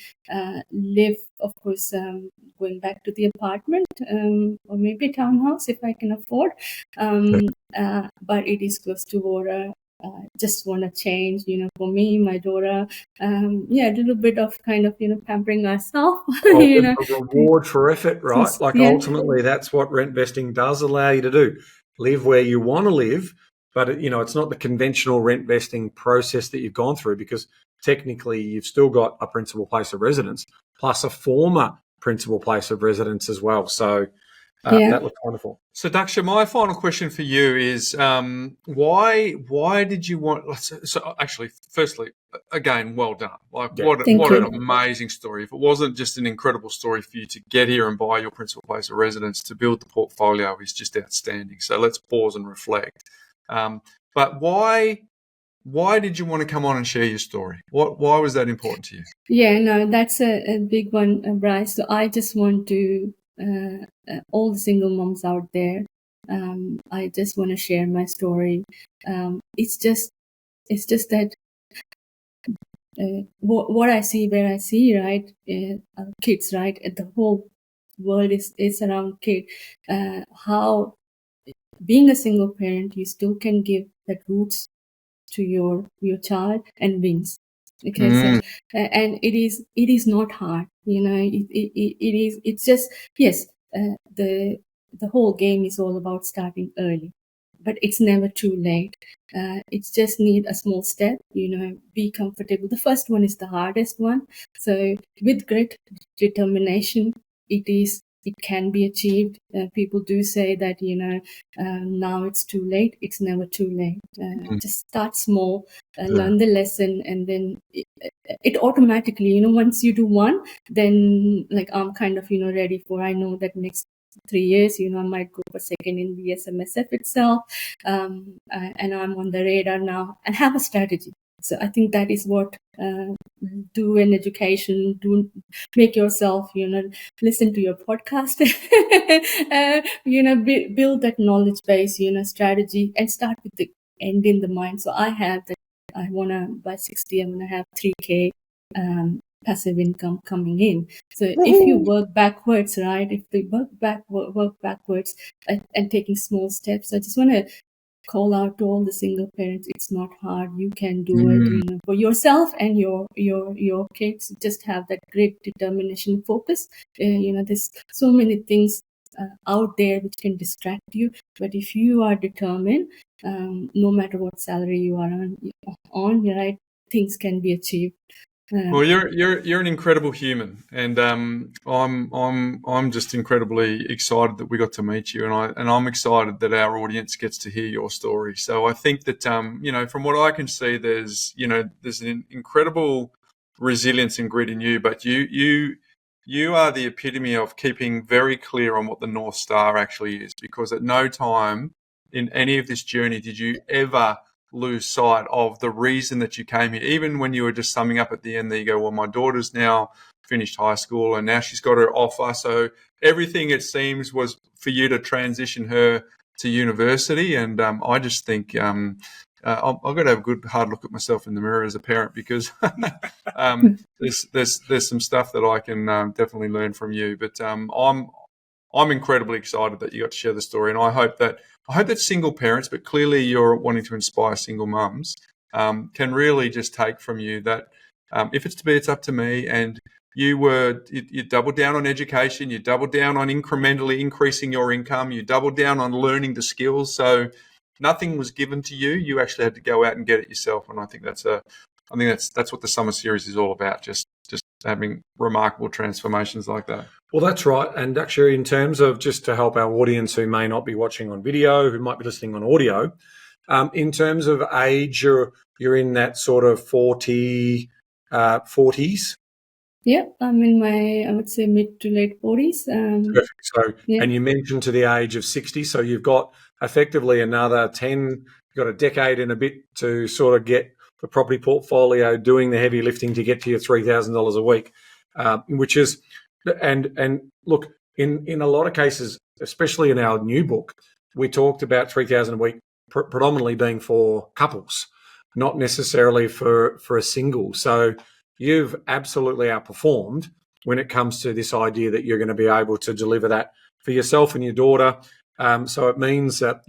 live, of course, going back to the apartment, or maybe townhouse if I can afford, but it is close to water. Just want to change, for me, my daughter, a little bit of kind of, pampering ourselves. A reward for effort, right? Ultimately, that's what rent vesting does allow you to do. Live where you want to live, but, it's not the conventional rent vesting process that you've gone through because technically you've still got a principal place of residence plus a former principal place of residence as well. So that looks wonderful. So, Daksha, my final question for you is why did you want... So, actually, firstly, again, well done. What an amazing story. If it wasn't just an incredible story for you to get here and buy your principal place of residence, to build the portfolio is just outstanding. So let's pause and reflect. But why did you want to come on and share your story? Why was that important to you? Yeah, no, that's a big one, Bryce. So I just want to... all the single moms out there, I just want to share my story. It's just that what I see, where I see, right, kids, right, the whole world is around kid. How being a single parent, you still can give that roots to your child and wings. Okay, so and it is not hard, it's just the whole game is all about starting early, but it's never too late. It's just need a small step, be comfortable. The first one is the hardest one, so with great determination it can be achieved. People do say that, now it's too late. It's never too late. Just start small, learn the lesson, and then it automatically, once you do one, then like I'm kind of, ready for, I know that next 3 years, I might go for second in the SMSF itself. And I'm on the radar now and have a strategy. So I think that is what do in education, do make yourself, listen to your podcast, build that knowledge base, strategy, and start with the end in the mind. So I have that, I want to, by 60, I'm going to have 3K passive income coming in. So if you work backwards, right, if they work backwards and taking small steps, I just want to call out to all the single parents, it's not hard. You can do it, for yourself and your kids. Just have that great determination, focus. There's so many things out there which can distract you. But if you are determined, no matter what salary you are on, right, things can be achieved. Well, you're an incredible human, and I'm just incredibly excited that we got to meet you, and I'm excited that our audience gets to hear your story. So I think that from what I can see, there's an incredible resilience and grit in you, but you are the epitome of keeping very clear on what the North Star actually is, because at no time in any of this journey did you ever lose sight of the reason that you came here. Even when you were just summing up at the end there, you go, well, my daughter's now finished high school and now she's got her offer. So everything, it seems, was for you to transition her to university. And I just think I've got to have a good hard look at myself in the mirror as a parent, because there's some stuff that I can definitely learn from you. But I'm incredibly excited that you got to share the story, and I hope that single parents, but clearly you're wanting to inspire single mums, can really just take from you that if it's to be, it's up to me. And you doubled down on education, you doubled down on incrementally increasing your income, you doubled down on learning the skills. So nothing was given to you; you actually had to go out and get it yourself. And I think that's what the summer series is all about. Just having remarkable transformations like that. Well, that's right. And actually, in terms of, just to help our audience who may not be watching on video, who might be listening on audio, in terms of age, you're in that sort of 40s. Yeah, I'm in my, I would say, mid to late 40s. Perfect. So, yeah. And you mentioned to the age of 60, so you've got effectively another 10, you've got a decade and a bit to sort of get the property portfolio doing the heavy lifting to get to your $3,000 a week, which is, and look, in a lot of cases, especially in our new book, we talked about $3,000 a week predominantly being for couples, not necessarily for a single. So you've absolutely outperformed when it comes to this idea that you're going to be able to deliver that for yourself and your daughter. So it means that,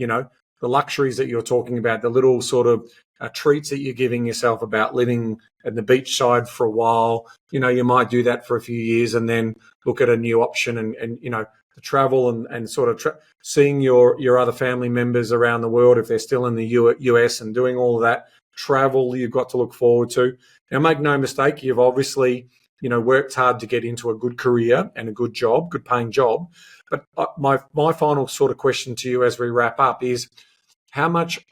the luxuries that you're talking about, the little sort of treats that you're giving yourself about living at the beach side for a while, you might do that for a few years and then look at a new option and the travel and sort of seeing your other family members around the world, if they're still in the US, and doing all of that travel you've got to look forward to. Now, make no mistake, you've obviously, worked hard to get into a good career and a good job, good paying job. But my final sort of question to you as we wrap up is, how much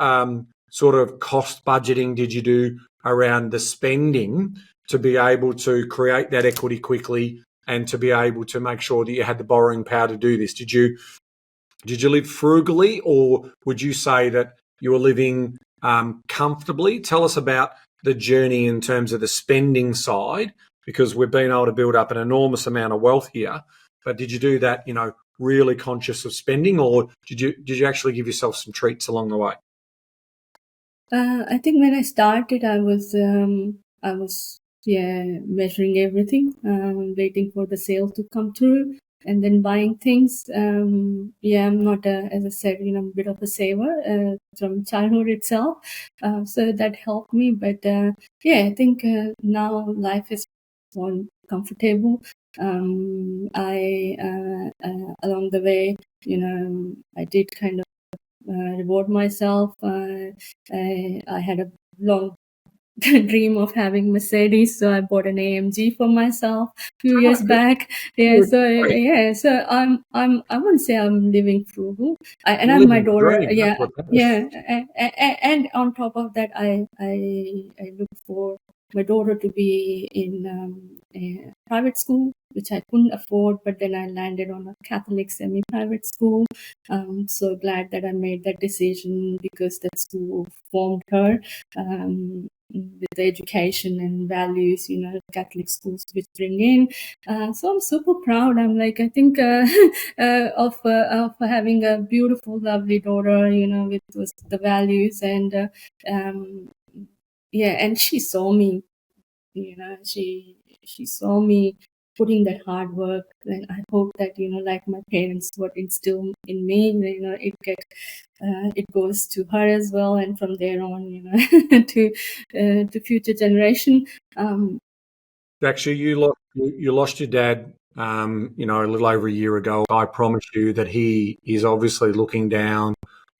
sort of cost budgeting did you do around the spending to be able to create that equity quickly and to be able to make sure that you had the borrowing power to do this? Did you live frugally, or would you say that you were living comfortably? Tell us about the journey in terms of the spending side, because we've been able to build up an enormous amount of wealth here. But did you do that, really conscious of spending, or did you actually give yourself some treats along the way? I think when I started, I was measuring everything, waiting for the sale to come through, and then buying things. I'm not, as I said, a bit of a saver from childhood itself. So that helped me. But I think now life is more comfortable. I along the way, I did kind of reward myself. I had a long dream of having Mercedes, so I bought an AMG for myself a few years back. So I wouldn't say I'm living frugal. And I'm my daughter. And on top of that, I look for my daughter to be in a private school, which I couldn't afford, but then I landed on a Catholic semi-private school. I'm so glad that I made that decision, because that school formed her with the education and values, Catholic schools which bring in. So I'm super proud. I'm like, I think of having a beautiful, lovely daughter, with the values, and and she saw me. She saw me putting that hard work. And I hope that, like my parents would instill in me, it goes to her as well, and from there on, to future generation. Daksha, you lost your dad, a little over a year ago. I promise you that he is obviously looking down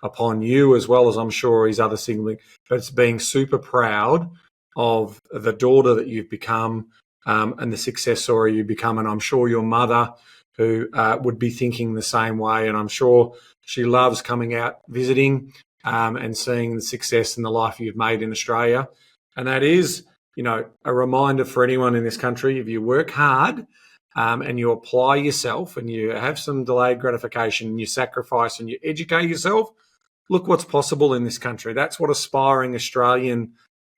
upon you, as well as I'm sure his other sibling, but it's being super proud of the daughter that you've become, and the success story you've become. And I'm sure your mother, who would be thinking the same way, and I'm sure she loves coming out visiting and seeing the success and the life you've made in Australia. And that is, a reminder for anyone in this country: if you work hard and you apply yourself and you have some delayed gratification and you sacrifice and you educate yourself, look what's possible in this country. That's what aspiring Australian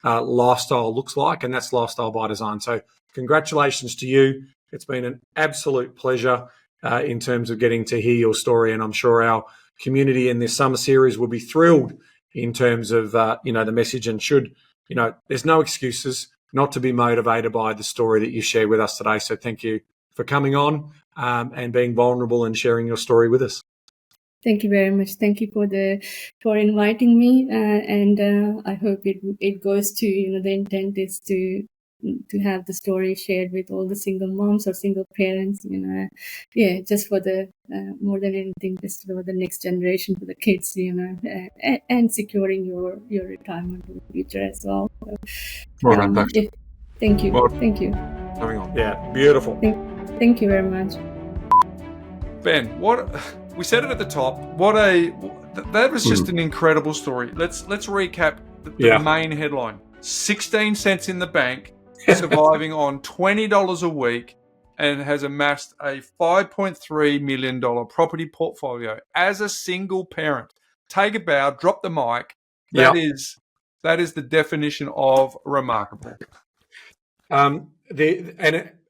lifestyle looks like, and that's lifestyle by design. So congratulations to you. It's been an absolute pleasure in terms of getting to hear your story, and I'm sure our community in this summer series will be thrilled in terms of, the message, and there's no excuses not to be motivated by the story that you shared with us today. So thank you for coming on and being vulnerable and sharing your story with us. Thank you very much. Thank you for inviting me, and I hope it goes to, the intent is to have the story shared with all the single moms or single parents, just for the more than anything, just for the next generation, for the kids, and securing your retirement in the future as well. Thank you. Thank you. Coming on. Yeah, beautiful. Thank you very much. Ben, we said it at the top. That was just an incredible story. Let's recap the main headline. 16 cents in the bank, surviving on $20 a week, and has amassed a $5.3 million property portfolio as a single parent. Take a bow, drop the mic. That is the definition of remarkable.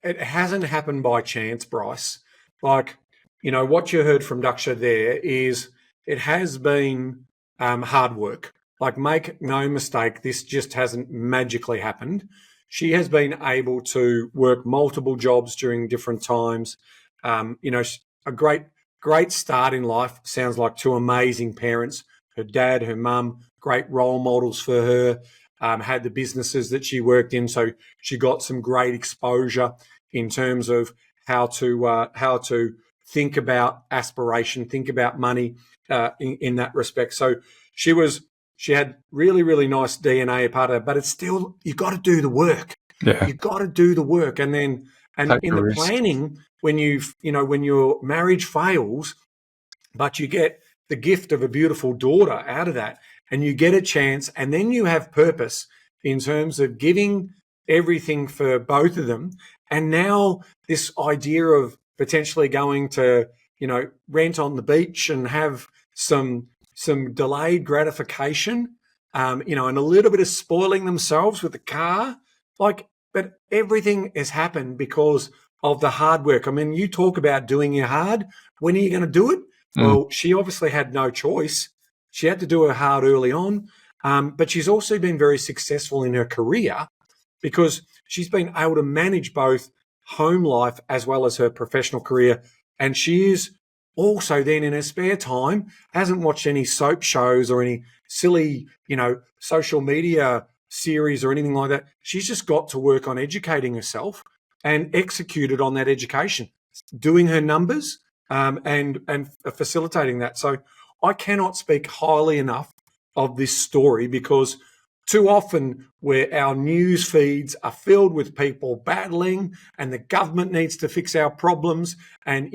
It hasn't happened by chance, Bryce. Like, what you heard from Daksha there is it has been hard work. Like, make no mistake, this just hasn't magically happened. She has been able to work multiple jobs during different times. A great start in life. Sounds like two amazing parents. Her dad, her mum, great role models for her. Had the businesses that she worked in, so she got some great exposure in terms of how to think about aspiration, think about money in that respect. So she had really, really nice DNA a part of it, but it's still, you got to do the work. Yeah. You got to do the work. And in the planning, when your marriage fails, but you get the gift of a beautiful daughter out of that, and you get a chance, and then you have purpose in terms of giving everything for both of them. And now this idea of potentially going to, rent on the beach and have some delayed gratification, and a little bit of spoiling themselves with the car. But everything has happened because of the hard work. I mean, you talk about doing your hard. When are you going to do it? Well, she obviously had no choice. She had to do her hard early on. But she's also been very successful in her career because she's been able to manage both home life as well as her professional career. And she is also then in her spare time, hasn't watched any soap shows or any silly, social media series or anything like that. She's just got to work on educating herself and executed on that education, doing her numbers and facilitating that. So I cannot speak highly enough of this story because too often where our news feeds are filled with people battling and the government needs to fix our problems and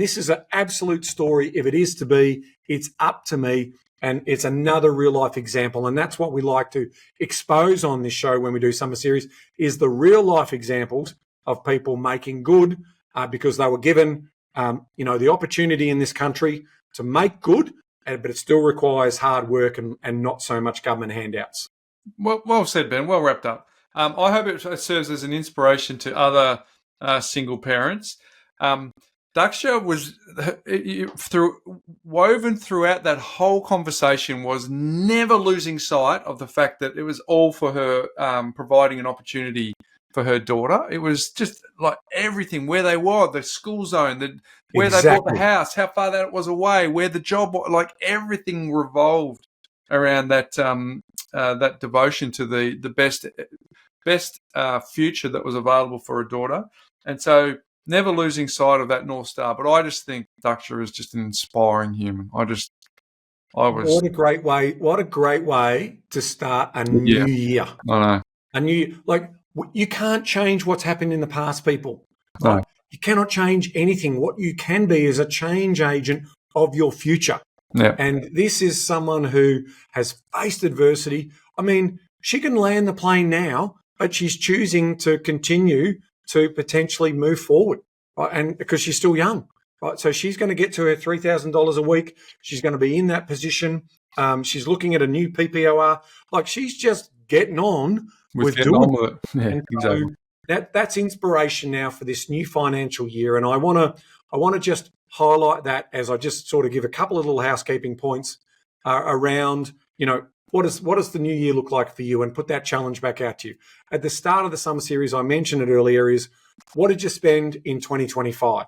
this is an absolute story. If it is to be, it's up to me. And it's another real life example. And that's what we like to expose on this show when we do summer series is the real life examples of people making good because they were given, the opportunity in this country to make good, but it still requires hard work and not so much government handouts. Well said, Ben. Well wrapped up. I hope it serves as an inspiration to other single parents. Daksha was woven throughout that whole conversation was never losing sight of the fact that it was all for her providing an opportunity for her daughter. It was just like everything, where they were, the school zone, where they bought the house, how far that was away, where the job was, like everything revolved around that that devotion to the best future that was available for her daughter. And so never losing sight of that North Star. But I just think Daksha is just an inspiring human. What a great way to start a new year. I know. You can't change what's happened in the past, people. No. You cannot change anything. What you can be is a change agent of your future. Yeah. And this is someone who has faced adversity. I mean, she can land the plane now, but she's choosing to continue to potentially move forward, right? And because she's still young, right? So she's going to get to her $3,000 a week. She's going to be in that position. She's looking at a new PPOR. Like, she's just getting on with doing it. Yeah, and exactly. So that's inspiration now for this new financial year. And I want to just highlight that as I just sort of give a couple of little housekeeping points around, what does the new year look like for you, and put that challenge back out to you. At the start of the summer series, I mentioned it earlier, is what did you spend in 2025?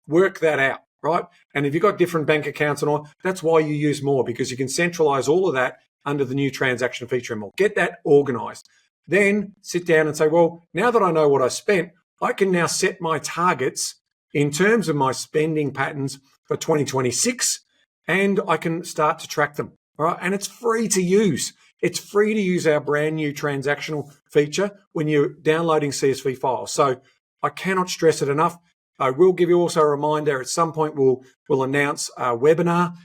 Work that out, right? And if you've got different bank accounts and all, that's why you use Moorr, because you can centralize all of that under the new transaction feature in Moorr. Get that organized. Then sit down and say, well, now that I know what I spent, I can now set my targets in terms of my spending patterns for 2026, and I can start to track them. All right. And it's free to use. It's free to use our brand new transactional feature when you're downloading CSV files. So I cannot stress it enough. I will give you also a reminder at some point we'll announce a webinar.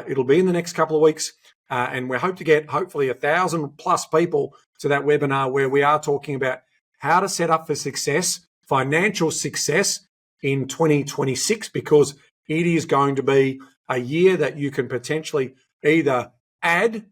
It'll be in the next couple of weeks. And we hope to get hopefully 1,000 plus people to that webinar, where we are talking about how to set up for success, financial success in 2026, because it is going to be a year that you can potentially either add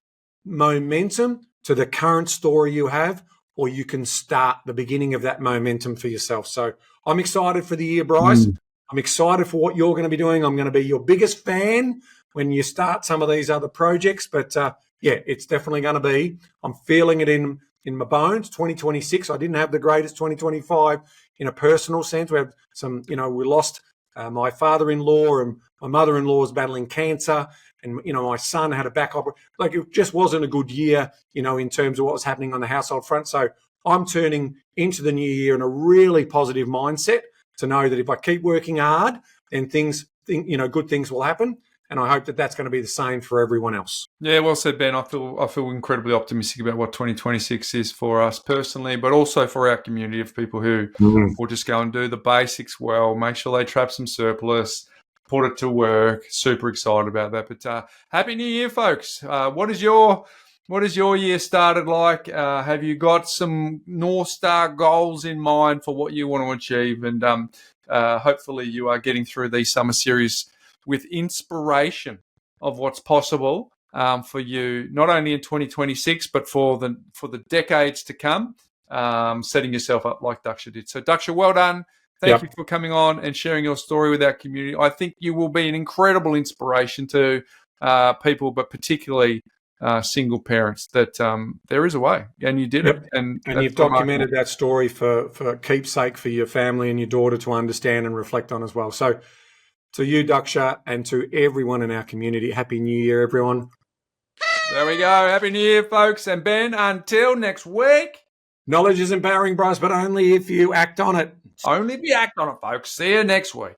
momentum to the current story you have, or you can start the beginning of that momentum for yourself. So I'm excited for the year, Bryce. I'm excited for what you're going to be doing. I'm going to be your biggest fan when you start some of these other projects. But it's definitely going to be, I'm feeling it in my bones. 2026, I didn't have the greatest 2025 in a personal sense. We have some, we lost my father-in-law, and my mother-in-law is battling cancer, and, my son had a back operation. Like, it just wasn't a good year, in terms of what was happening on the household front. So I'm turning into the new year in a really positive mindset to know that if I keep working hard, then good things will happen. And I hope that that's going to be the same for everyone else. Yeah, well said, Ben. I feel incredibly optimistic about what 2026 is for us personally, but also for our community of people who will just go and do the basics well, make sure they trap some surplus, put it to work. Super excited about that. But Happy New Year, folks. What is your year started like? Have you got some North Star goals in mind for what you want to achieve? And hopefully you are getting through these summer series with inspiration of what's possible for you, not only in 2026, but for the decades to come, setting yourself up like Daksha did. So Daksha, well done. Thank you for coming on and sharing your story with our community. I think you will be an incredible inspiration to people, but particularly single parents, that there is a way, and you did it. And you've documented that story for keepsake for your family and your daughter to understand and reflect on as well. So to you, Daksha, and to everyone in our community, Happy New Year, everyone. There we go. Happy New Year, folks. And Ben, until next week. Knowledge is empowering, Bryce, but only if you act on it. Only if you act on it, folks. See you next week.